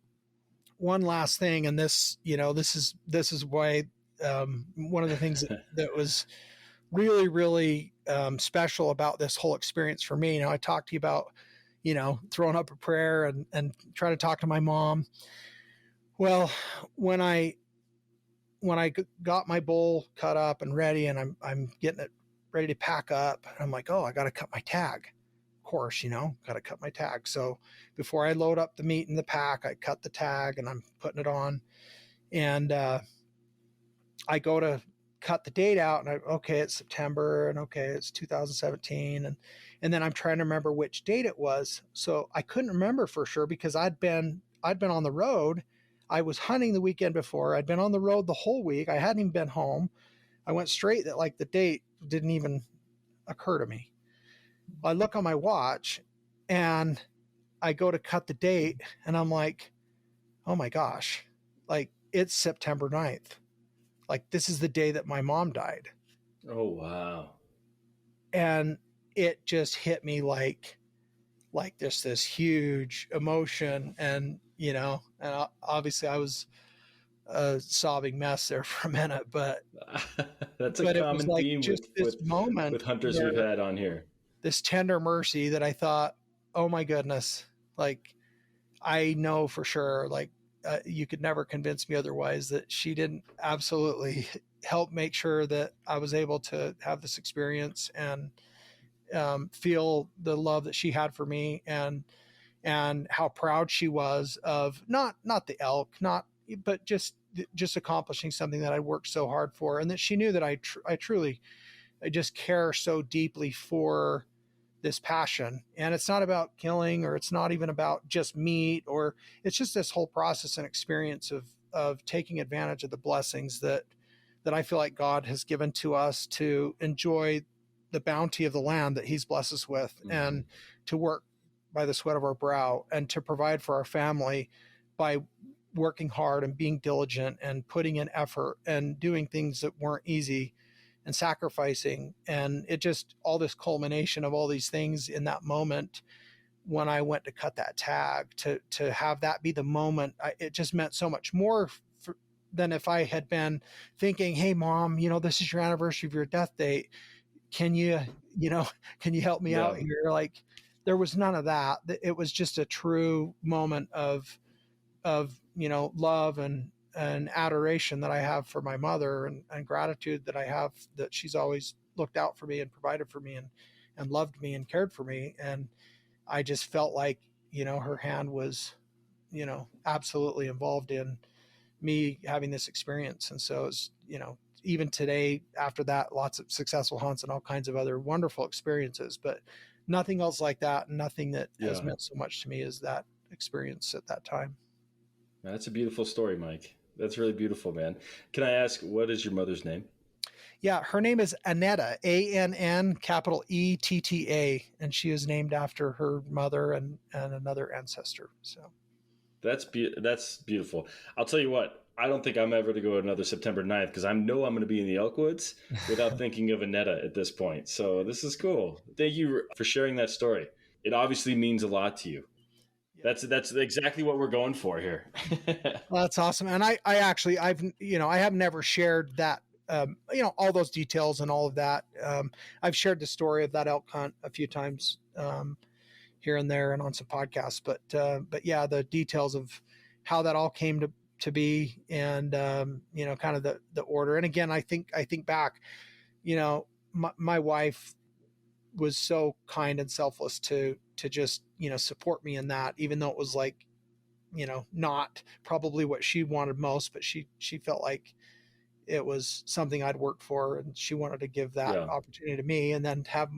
S2: one last thing, and this is why, one of the things that was really, really special about this whole experience for me. I talked to you about, throwing up a prayer and trying to talk to my mom. Well, when I got my bowl cut up and ready, and I'm getting it ready to pack up, I'm like, oh, I got to cut my tag. Of course, got to cut my tag. So before I load up the meat in the pack, I cut the tag and I'm putting it on, and I go to cut the date out, and okay, it's September, and okay, it's 2017, and then I'm trying to remember which date it was. So I couldn't remember for sure because I'd been on the road. I was hunting the weekend before. I'd been on the road the whole week. I hadn't even been home. I went straight that like the date didn't even occur to me. I look on my watch and I go to cut the date, and I'm like, oh my gosh, like it's September 9th. Like this is the day that my mom died.
S1: Oh, wow.
S2: And it just hit me like this huge emotion. And, and obviously I was a sobbing mess there for a minute, but
S1: that's a
S2: but it was
S1: common
S2: like
S1: theme
S2: just this moment
S1: with hunters we've had on here.
S2: This tender mercy that I thought, oh my goodness, like I know for sure, like you could never convince me otherwise that she didn't absolutely help make sure that I was able to have this experience and feel the love that she had for me, and how proud she was of not the elk, but just accomplishing something that I worked so hard for, and that she knew that I truly, I just care so deeply for this passion. And it's not about killing, or it's not even about just meat, or it's just this whole process and experience of taking advantage of the blessings that I feel like God has given to us to enjoy the bounty of the land that he's blessed us with, mm-hmm. and to work by the sweat of our brow, and to provide for our family by working hard and being diligent and putting in effort and doing things that weren't easy and sacrificing. And it just, all this culmination of all these things in that moment when I went to cut that tag, to have that be the moment, it just meant so much more than if I had been thinking, hey mom, this is your anniversary of your death date. Can you help me out here? Like there was none of that. It was just a true moment of love and adoration that I have for my mother, and gratitude that I have that she's always looked out for me and provided for me and loved me and cared for me. And I just felt like, her hand was, absolutely involved in me having this experience. And so it's, even today after that, lots of successful hunts and all kinds of other wonderful experiences, but nothing else like that. Nothing that has meant so much to me as that experience at that time.
S1: That's a beautiful story, Mike. That's really beautiful, man. Can I ask, what is your mother's name?
S2: Yeah, her name is Annetta, ANN, capital ETTA, and she is named after her mother and another ancestor. So
S1: that's beautiful. I'll tell you what, I don't think I'm ever to go another September 9th because I know I'm going to be in the Elkwoods without thinking of Annetta at this point. So this is cool. Thank you for sharing that story. It obviously means a lot to you. That's exactly what we're going for here.
S2: Well, that's awesome. And I have never shared that, all those details and all of that. I've shared the story of that elk hunt a few times here and there and on some podcasts, but yeah, the details of how that all came to be, and kind of the order. And again, I think back, my wife was so kind and selfless to just, support me in that, even though it was like, not probably what she wanted most, but she felt like it was something I'd worked for, and she wanted to give that opportunity to me, and then have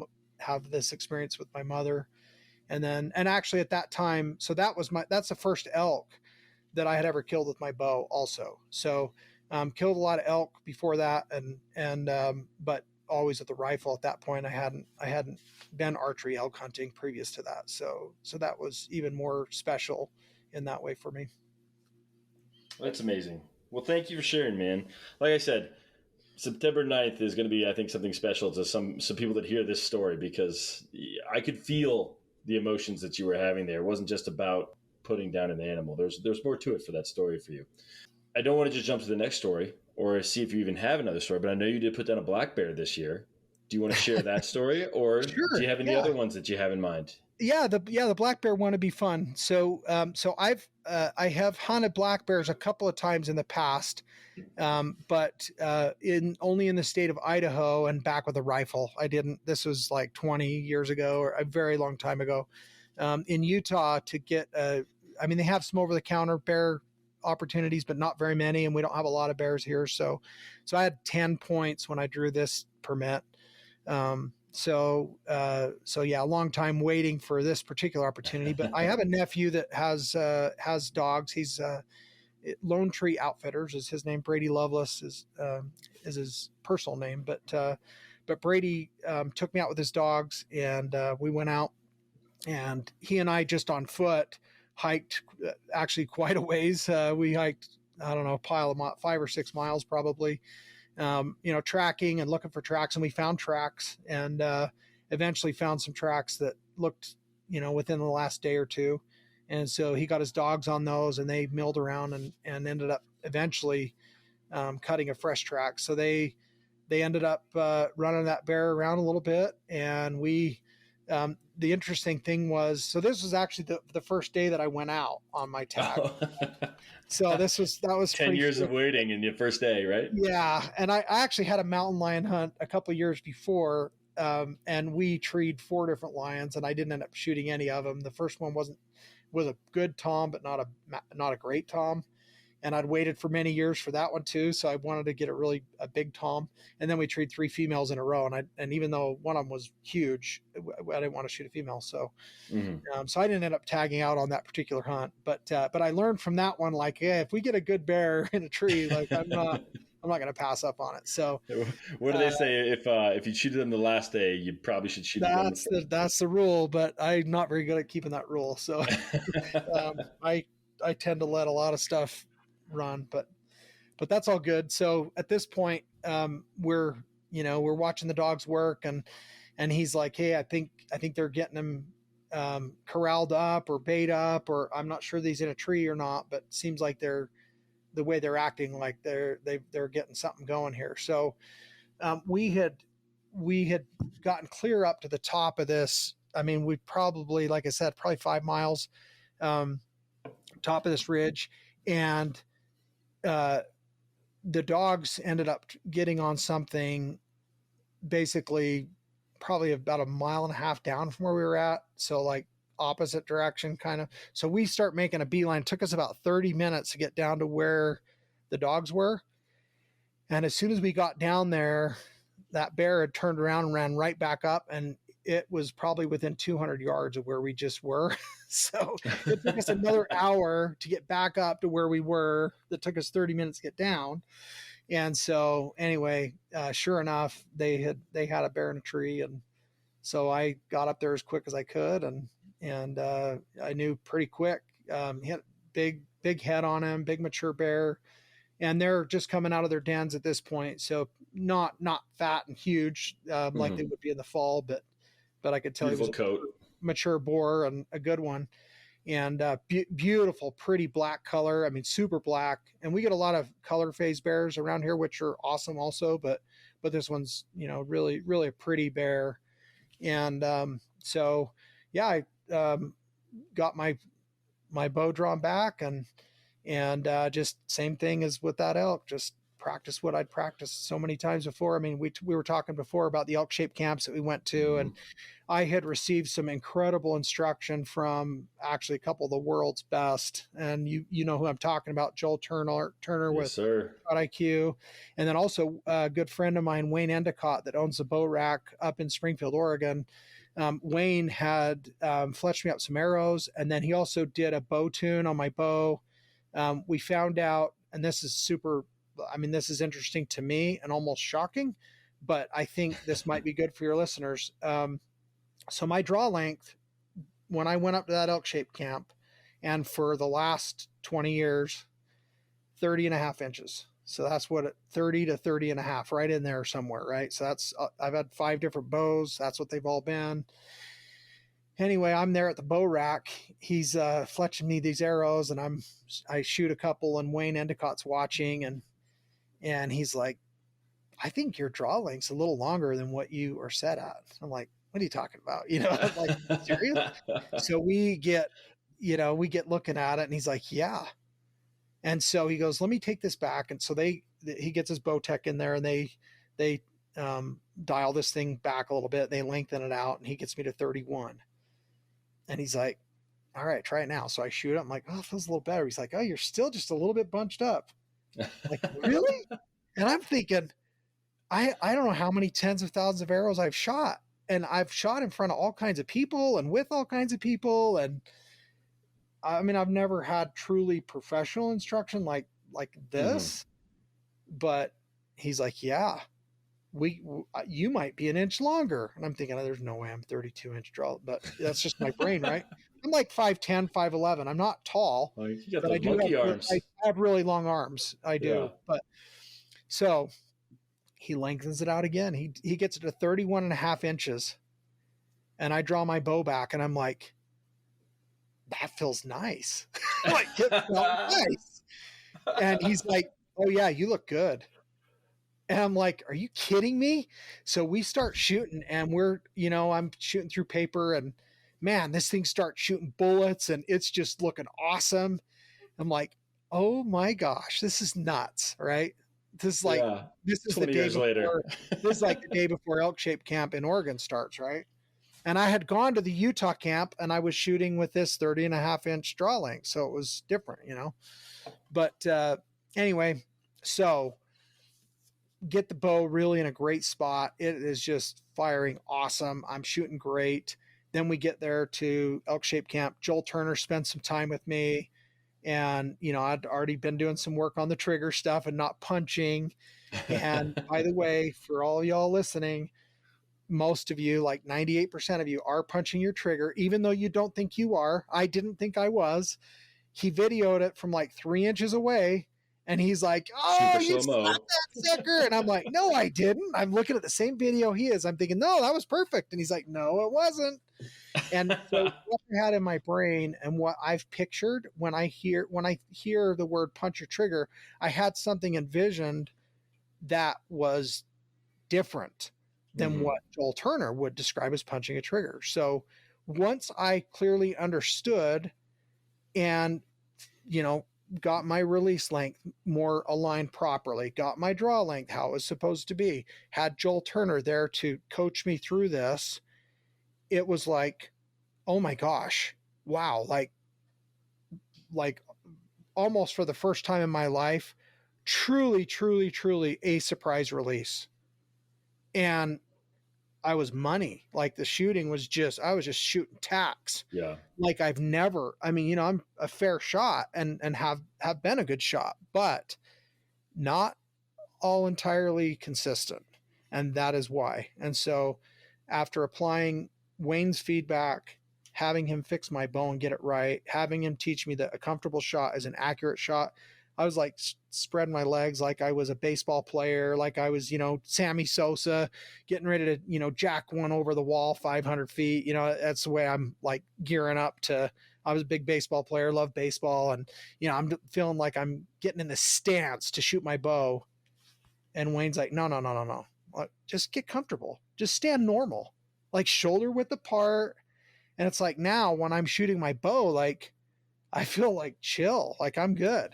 S2: have this experience with my mother. And actually at that time, so that's the first elk that I had ever killed with my bow also. So, killed a lot of elk before that, but always with the rifle. At that point, I hadn't been archery elk hunting previous to that. So that was even more special in that way for me.
S1: That's amazing. Well, thank you for sharing, man. Like I said, September 9th is going to be, I think, something special to some people that hear this story, because I could feel the emotions that you were having there. It wasn't just about putting down an animal. There's more to it for that story for you. I don't want to just jump to the next story or see if you even have another story, but I know you did put down a black bear this year. Do you want to share that story, or
S2: Sure,
S1: do you have any
S2: yeah.
S1: other ones that you have in mind?
S2: The black bear one would be fun. So I have hunted black bears a couple of times in the past, but in only in the state of Idaho and back with a rifle. I didn't. This was like 20 years ago, or a very long time ago. In Utah, to get they have some over the counter bear opportunities, but not very many, and we don't have a lot of bears here. So I had 10 points when I drew this permit. So yeah, a long time waiting for this particular opportunity, but I have a nephew that has dogs. He's Lone Tree Outfitters is his name. Brady Lovelace is his personal name, but Brady took me out with his dogs, and we went out, and he and I just on foot hiked actually quite a ways. We hiked, I don't know, a pile of 5 or 6 miles probably. Tracking and looking for tracks, and we found tracks, and eventually found some tracks that looked, within the last day or two. And so he got his dogs on those, and they milled around and ended up eventually cutting a fresh track. So they ended up running that bear around a little bit, and the interesting thing was, so this was actually the first day that I went out on my tag. So that was
S1: 10 years of waiting in your first day, right?
S2: Yeah. And I actually had a mountain lion hunt a couple of years before, and we treed 4 different lions, and I didn't end up shooting any of them. The first one was a good tom, but not a great tom. And I'd waited for many years for that one too. So I wanted to get a big tom. And then we treed 3 females in a row. And even though one of them was huge, I didn't want to shoot a female. So, so I didn't end up tagging out on that particular hunt. But I learned from that one, like, yeah, if we get a good bear in a tree, like I'm not going to pass up on it. So
S1: what do they say? If you shooted them the last day, you probably should shoot them.
S2: That's the rule, but I'm not very good at keeping that rule. So I tend to let a lot of stuff run, but that's all good. So at this point, we're watching the dogs work, and he's like, hey, I think they're getting them corralled up or bait up, or I'm not sure he's in a tree or not, but it seems like the way they're acting, like they're getting something going here. So we had gotten clear up to the top of this. I mean, we probably, like I said, probably 5 miles top of this ridge, and the dogs ended up getting on something basically probably about 1.5 miles down from where we were at. So like opposite direction kind of. So we start making a beeline. It took us about 30 minutes to get down to where the dogs were. And as soon as we got down there, that bear had turned around and ran right back up, and it was probably within 200 yards of where we just were. So it took us another hour to get back up to where we were. That took us 30 minutes to get down. And so anyway, sure enough, they had a bear in a tree. And so I got up there as quick as I could. And I knew pretty quick, he had a big head on him, big mature bear. And they're just coming out of their dens at this point. So not fat and huge, like they would be in the fall, but I could tell
S1: Beautiful
S2: he was a mature boar and a good one, and beautiful, pretty black color. I mean, super black. And we get a lot of color phase bears around here, which are awesome also, but this one's, really, really a pretty bear. And so, yeah, I got my bow drawn back, and just same thing as with that elk, just practice what I'd practiced so many times before. I mean, we were talking before about the elk shaped camps that we went to, and I had received some incredible instruction from actually a couple of the world's best. And you know who I'm talking about, Joel Turner
S1: yes,
S2: with IQ. And then also a good friend of mine, Wayne Endicott, that owns the Bow Rack up in Springfield, Oregon. Wayne had fletched me up some arrows, and then he also did a bow tune on my bow. We found out, and this is this is interesting to me and almost shocking, but I think this might be good for your listeners. So my draw length, when I went up to that elk shaped camp, and for the last 20 years, 30 and a half inches. So that's what 30 to 30 and a half, right in there somewhere. Right. So that's, I've had 5 different bows. That's what they've all been. Anyway, I'm there at the bow rack. He's fletching me these arrows, and I shoot a couple, and Wayne Endicott's watching, and he's like, I think your draw length's a little longer than what you are set at. I'm like, what are you talking about? I'm like, serious? So we get looking at it, and he's like, yeah. And so he goes, let me take this back. And so he gets his bow tech in there, and they dial this thing back a little bit. They lengthen it out, and he gets me to 31. And he's like, all right, try it now. So I shoot it. I'm like, oh, it feels a little better. He's like, oh, you're still just a little bit bunched up. I'm like, really? And I'm thinking, I don't know how many tens of thousands of arrows I've shot. And I've shot in front of all kinds of people and with all kinds of people. And I mean, I've never had truly professional instruction like this, but he's like, yeah, you might be an inch longer. And I'm thinking, oh, there's no way I'm 32-inch draw, but that's just my brain, right? I'm like 5'10", 5'11". I'm not tall,
S1: well, you got
S2: but
S1: those monkey arms.
S2: I have really long arms. I do. Yeah. But so he lengthens it out again. He gets it to 31 and a half inches, and I draw my bow back, and I'm like, that feels nice. Like, it felt nice. And he's like, oh yeah, you look good. And I'm like, are you kidding me? So we start shooting, and I'm shooting through paper, and man, this thing starts shooting bullets, and it's just looking awesome. I'm like, oh my gosh, this is nuts, right? This is like, this is the day before, this is like the day before elk shaped camp in Oregon starts, right? And I had gone to the Utah camp, and I was shooting with this 30 and a half inch draw length. So it was different, but anyway, so get the bow really in a great spot. It is just firing awesome. I'm shooting great. Then we get there to elk shaped camp. Joel Turner spent some time with me, and I'd already been doing some work on the trigger stuff and not punching. And by the way, for all y'all listening, most of you, like 98% of you, are punching your trigger, even though you don't think you are. I didn't think I was. He videoed it from like 3 inches away, and he's like, oh, you stopped that sucker. And I'm like, no, I didn't. I'm looking at the same video he is. I'm thinking, no, that was perfect. And he's like, no, it wasn't. And so what I had in my brain, and what I've pictured when I hear the word punch your trigger, I had something envisioned that was different than what Joel Turner would describe as punching a trigger. So once I clearly understood and, got my release length more aligned properly, got my draw length how it was supposed to be, had Joel Turner there to coach me through this, it was like, oh my gosh, wow. Like almost for the first time in my life, truly, truly, truly a surprise release. And I was money. Like the shooting was I was just shooting tacks.
S1: Yeah.
S2: Like I've never, I'm a fair shot and have been a good shot, but not all entirely consistent. And that is why. And so after applying Wayne's feedback, having him fix my bow and get it right, having him teach me that a comfortable shot is an accurate shot, I was like spreading my legs like I was a baseball player, like I was, Sammy Sosa, getting ready to, jack one over the wall 500 feet. That's the way I'm like gearing up to. I was a big baseball player, love baseball. And, I'm feeling like I'm getting in the stance to shoot my bow. And Wayne's like, no. Just get comfortable. Just stand normal, like shoulder width apart. And it's like now when I'm shooting my bow, like I feel like chill, like I'm good.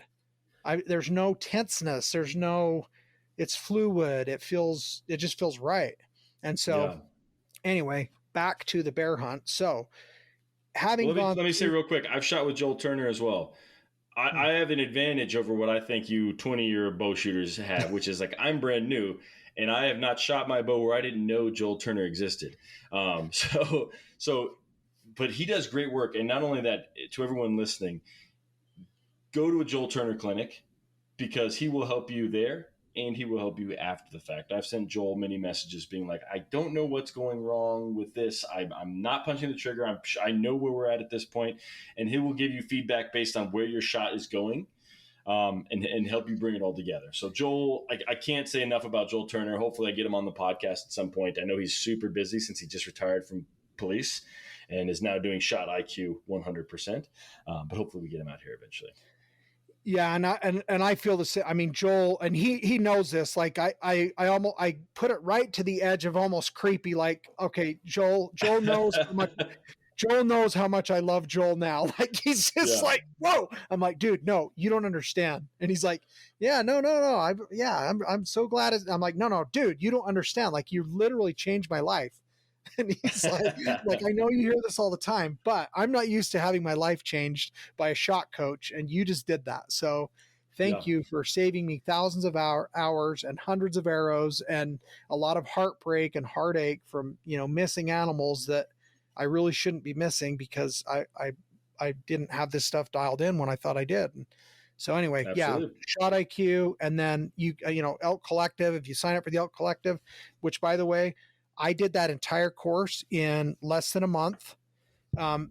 S2: There's no tenseness. It's fluid. It just feels right. And so anyway, back to the bear hunt. So let
S1: me say real quick, I've shot with Joel Turner as well. I have an advantage over what I think you 20-year bow shooters have, which is like, I'm brand new. and I have not shot my bow where I didn't know Joel Turner existed. So, but he does great work. And not only that, to everyone listening, go to a Joel Turner clinic because he will help you there and he will help you after the fact. I've sent Joel many messages being like, I don't know what's going wrong with this. I'm not punching the trigger. I know where we're at this point, and he will give you feedback based on where your shot is going. And help you bring it all together. So Joel, I can't say enough about Joel Turner. Hopefully I get him on the podcast at some point. I know he's super busy since he just retired from police and is now doing Shot IQ 100%. But hopefully we get him out here eventually.
S2: Yeah, and I feel the same. I mean, Joel, and he knows this. Like I put it right to the edge of almost creepy. Like, okay, Joel knows how much. Joel knows how much I love Joel now. Like he's just like, whoa. I'm like, dude, no, you don't understand. And he's like, yeah, no. I'm so glad. I'm like, no, dude, you don't understand. Like you literally changed my life. And he's like, I know you hear this all the time, but I'm not used to having my life changed by a shot coach. And you just did that. So thank you for saving me thousands of hours and hundreds of arrows and a lot of heartbreak and heartache from, missing animals that I really shouldn't be missing because I didn't have this stuff dialed in when I thought I did. And so anyway,
S1: Absolutely.
S2: Shot IQ. And then Elk Collective, if you sign up for the Elk Collective, which by the way, I did that entire course in less than a month.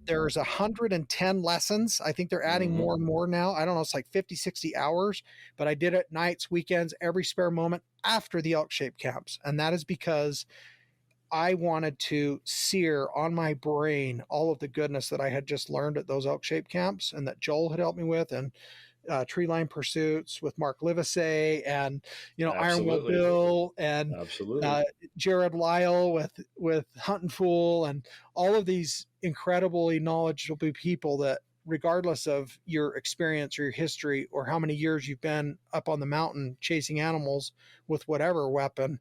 S2: There's 110 lessons. I think they're adding more and more now. I don't know. It's like 50, 60 hours, but I did it nights, weekends, every spare moment after the elk shape camps. And that is because I wanted to sear on my brain all of the goodness that I had just learned at those elk shape camps and that Joel had helped me with, and Tree Line Pursuits with Mark Livesay, and Iron Will Bill, and Jared Lyle with Hunt and Fool, and all of these incredibly knowledgeable people that, regardless of your experience or your history or how many years you've been up on the mountain chasing animals with whatever weapon,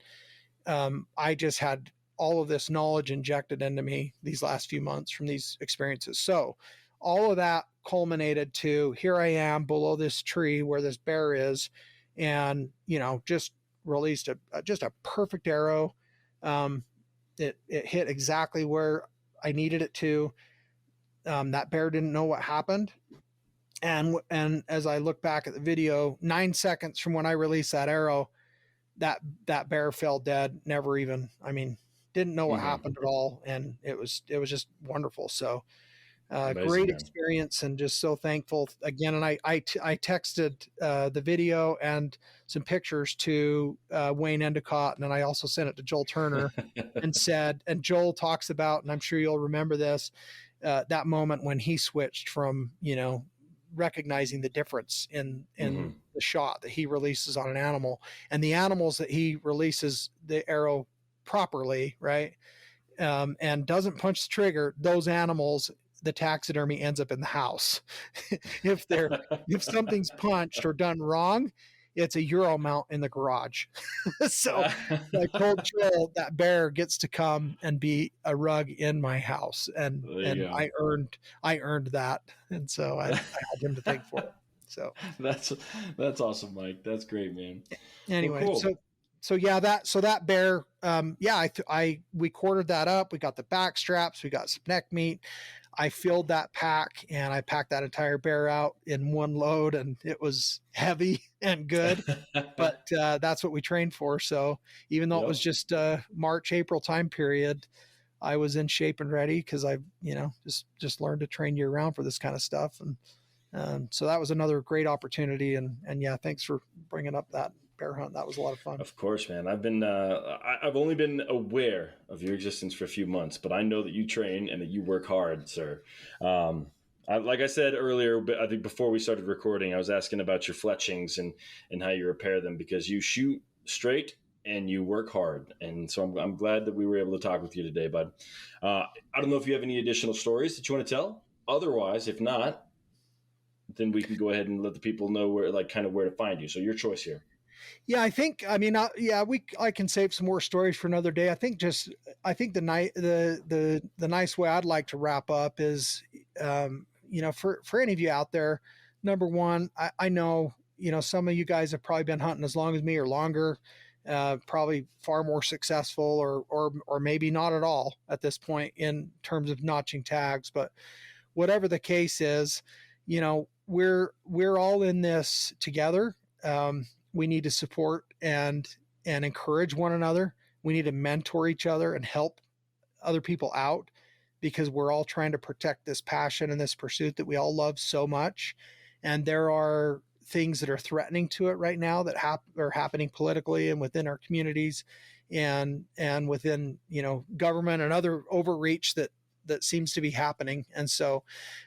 S2: I just had all of this knowledge injected into me these last few months from these experiences. So all of that culminated to here I am below this tree where this bear is, and just released just a perfect arrow. It hit exactly where I needed it to. That bear didn't know what happened, and as I look back at the video, 9 seconds from when I released that arrow, that bear fell dead. Never even, didn't know what happened at all, and it was just wonderful. So great experience, and just so thankful again. And I texted the video and some pictures to Wayne Endicott, and then I also sent it to Joel Turner and said, and Joel talks about, and I'm sure you'll remember this, that moment when he switched from recognizing the difference in the shot that he releases on an animal, and the animals that he releases the arrow properly, right, and doesn't punch the trigger, those animals, the taxidermy ends up in the house. if something's punched or done wrong, it's a Euro mount in the garage. So I told Joel that bear gets to come and be a rug in my house, and I earned that, and so I had him to thank for it. So
S1: that's awesome, Mike. That's great, man.
S2: Anyway,
S1: well, cool.
S2: So that bear, we quartered that up. We got the back straps, we got some neck meat. I filled that pack, and I packed that entire bear out in one load, and it was heavy and good, but that's what we trained for. So even though it was just March, April time period, I was in shape and ready because I, just learned to train year round for this kind of stuff. And so that was another great opportunity. And yeah, thanks for bringing up that bear hunt. That was a lot of fun.
S1: Of course, man. I've only been aware of your existence for a few months, but I know that you train and that you work hard, sir. Like I said earlier, but I think before we started recording, I was asking about your fletchings and how you repair them, because you shoot straight and you work hard. And so I'm glad that we were able to talk with you today, bud. I don't know if you have any additional stories that you want to tell. Otherwise, if not, then we can go ahead and let the people know where to find you. So your choice here.
S2: Yeah, I think, I can save some more stories for another day. I think the nice way I'd like to wrap up is, for any of you out there, number one, I know, some of you guys have probably been hunting as long as me or longer. probably far more successful, or maybe not at all at this point in terms of notching tags. But whatever the case is, we're all in this together. We need to support and encourage one another. We need to mentor each other and help other people out, because we're all trying to protect this passion and this pursuit that we all love so much. And there are things that are threatening to it right now that are happening politically and within our communities, and within government and other overreach that seems to be happening. And so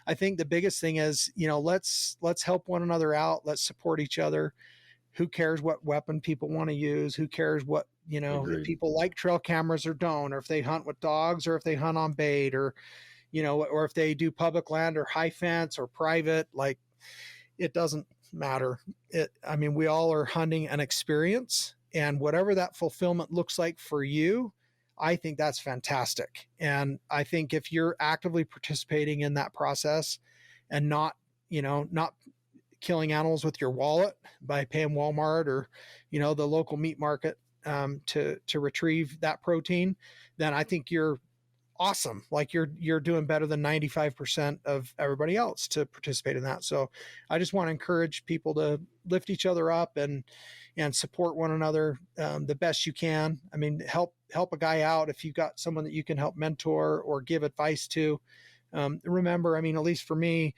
S2: I think the biggest thing is, let's help one another out. Let's support each other. Who cares what weapon people want to use? Who cares what, if people like trail cameras or don't, or if they hunt with dogs, or if they hunt on bait, or, or if they do public land or high fence or private, like, it doesn't matter. We all are hunting an experience, and whatever that fulfillment looks like for you, I think that's fantastic. And I think if you're actively participating in that process and not killing animals with your wallet by paying Walmart or, the local meat market to retrieve that protein, then I think you're awesome. Like you're doing better than 95% of everybody else to participate in that. So I just want to encourage people to lift each other up and support one another the best you can. Help a guy out if you've got someone that you can help mentor or give advice to. Remember, at least for me,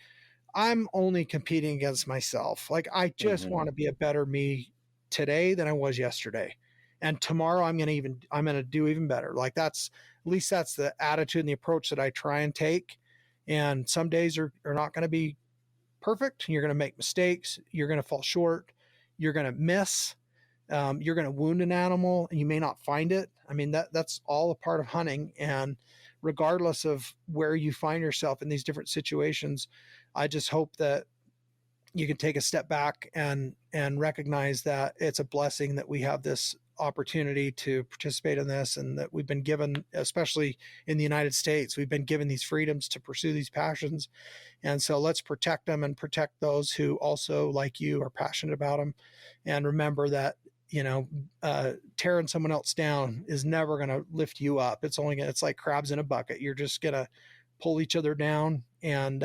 S2: I'm only competing against myself. Like, I just want to be a better me today than I was yesterday. And tomorrow I'm going to do even better. Like, at least that's the attitude and the approach that I try and take. And some days are not going to be perfect. You're going to make mistakes. You're going to fall short. You're going to miss. You're going to wound an animal and you may not find it. That's all a part of hunting. And regardless of where you find yourself in these different situations, I just hope that you can take a step back and recognize that it's a blessing that we have this opportunity to participate in this, and that we've been given, especially in the United States, we've been given these freedoms to pursue these passions. And so let's protect them and protect those who also, like you, are passionate about them. And remember that, tearing someone else down is never going to lift you up. It's like crabs in a bucket. You're just going to pull each other down. And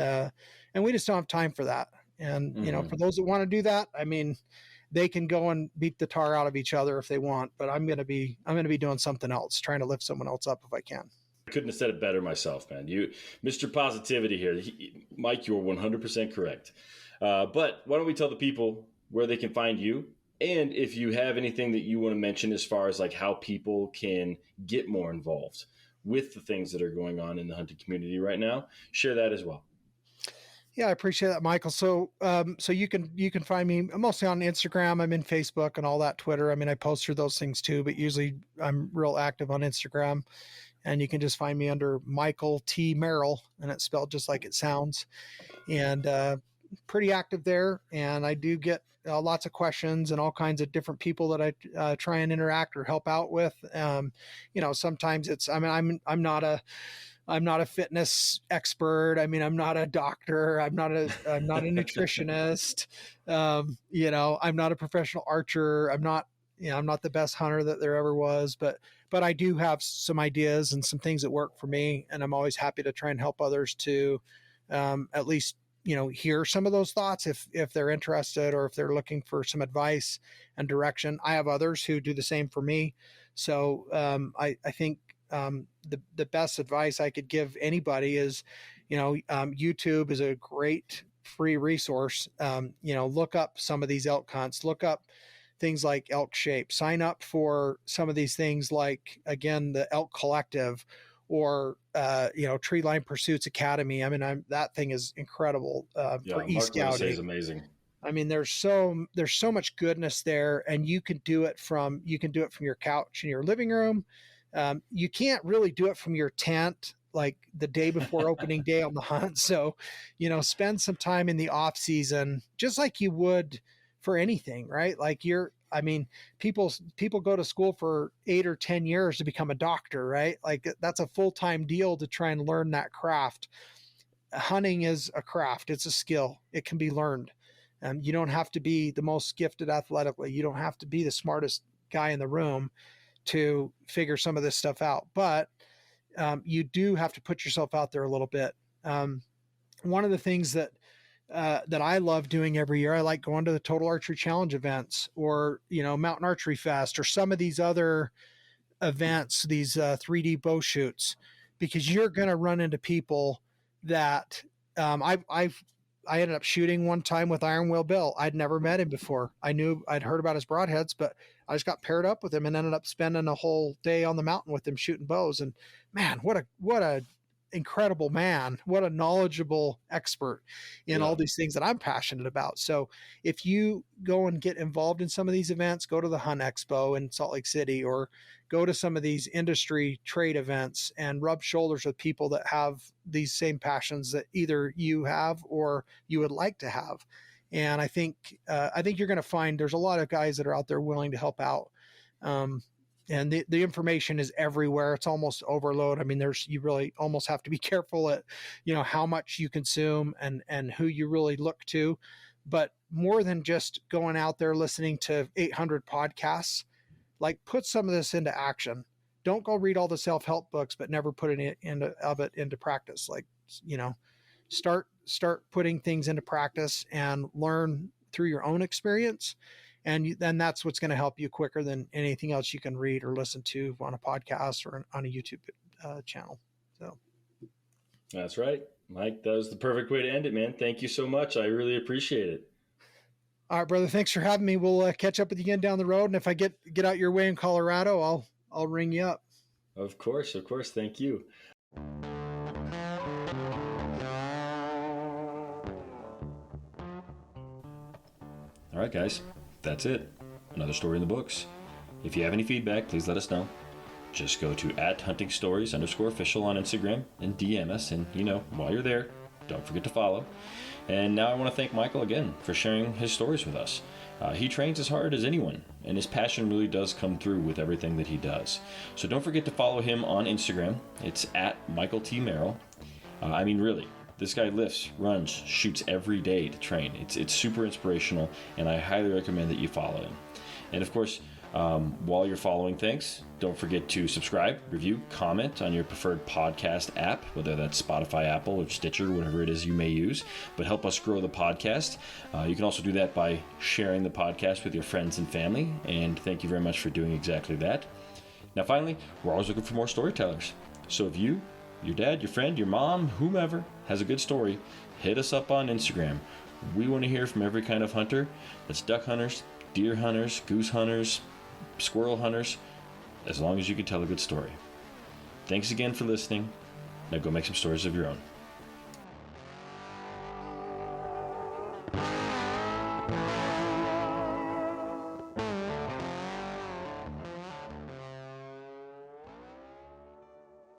S2: we just don't have time for that. And, for those that want to do that, they can go and beat the tar out of each other if they want, but I'm going to be doing something else, trying to lift someone else up if I can.
S1: I couldn't have said it better myself, man. You, Mr. Positivity here. Mike, you're 100% correct. But why don't we tell the people where they can find you? And if you have anything that you want to mention as far as like how people can get more involved with the things that are going on in the hunting community right now, share that as well.
S2: Yeah, I appreciate that, Michael. So you can find me mostly on Instagram. I'm in Facebook and all that, Twitter. I post through those things too, but usually I'm real active on Instagram. And you can just find me under Michael T. Merrill, and it's spelled just like it sounds. And pretty active there. And I do get lots of questions and all kinds of different people that I try and interact or help out with. Sometimes it's, I'm not a fitness expert. I'm not a doctor. I'm not a nutritionist. I'm not a professional archer. I'm not the best hunter that there ever was, but I do have some ideas and some things that work for me. And I'm always happy to try and help others to at least, hear some of those thoughts if they're interested, or if they're looking for some advice and direction. I have others who do the same for me. So I think the best advice I could give anybody is, YouTube is a great free resource. Look up some of these elk hunts, look up things like Elk Shape, sign up for some of these things like, again, the Elk Collective, or Tree Line Pursuits Academy. That thing is incredible for e-scouting.
S1: Is amazing.
S2: There's so much goodness there, and you can do it from your couch in your living room. You can't really do it from your tent like the day before opening day on the hunt. So, spend some time in the off season, just like you would for anything, right? Like people go to school for 8 or 10 years to become a doctor, right? Like that's a full-time deal to try and learn that craft. Hunting is a craft. It's a skill. It can be learned. You don't have to be the most gifted athletically. You don't have to be the smartest guy in the room to figure some of this stuff out. But you do have to put yourself out there a little bit. One of the things that I love doing every year, I like going to the Total Archery Challenge events, or Mountain Archery Fest, or some of these other events, these 3D bow shoots, because you're going to run into people that I ended up shooting one time with Iron Will Bill. I'd never met him before. I'd heard about his broadheads, but I just got paired up with him and ended up spending a whole day on the mountain with him shooting bows. And man, what a incredible man, what a knowledgeable expert in all these things that I'm passionate about. So if you go and get involved in some of these events, go to the Hunt Expo in Salt Lake City, or go to some of these industry trade events and rub shoulders with people that have these same passions that either you have or you would like to have. And I think you're going to find there's a lot of guys that are out there willing to help out. And the information is everywhere. It's almost overload. I mean, you really almost have to be careful at, how much you consume and who you really look to. But more than just going out there listening to 800 podcasts, like, put some of this into action. Don't go read all the self-help books, but never put it into practice. Like, start putting things into practice and learn through your own experience. And then that's what's going to help you quicker than anything else you can read or listen to on a podcast or on a YouTube channel. So
S1: that's right, Mike. That was the perfect way to end it, man. Thank you so much. I really appreciate it.
S2: All right, brother. Thanks for having me. We'll catch up with you again down the road. And if I get out your way in Colorado, I'll ring you up.
S1: Of course. Thank you. All right, guys. That's it. Another story in the books. If you have any feedback, please let us know. Just go to @huntingstories_official on Instagram and DM us. And, while you're there, don't forget to follow. And now I want to thank Michael again for sharing his stories with us. He trains as hard as anyone, and his passion really does come through with everything that he does. So don't forget to follow him on Instagram. It's @MichaelTMerrill. Really. This guy lifts, runs, shoots every day to train. It's super inspirational, and I highly recommend that you follow him. And of course, while you're following things, don't forget to subscribe, review, comment on your preferred podcast app, whether that's Spotify, Apple, or Stitcher, whatever it is you may use, but help us grow the podcast. You can also do that by sharing the podcast with your friends and family, and thank you very much for doing exactly that. Now finally, we're always looking for more storytellers. So if you, your dad, your friend, your mom, whomever has a good story, hit us up on Instagram. We want to hear from every kind of hunter. That's duck hunters, deer hunters, goose hunters, squirrel hunters, as long as you can tell a good story. Thanks again for listening. Now go make some stories of your own.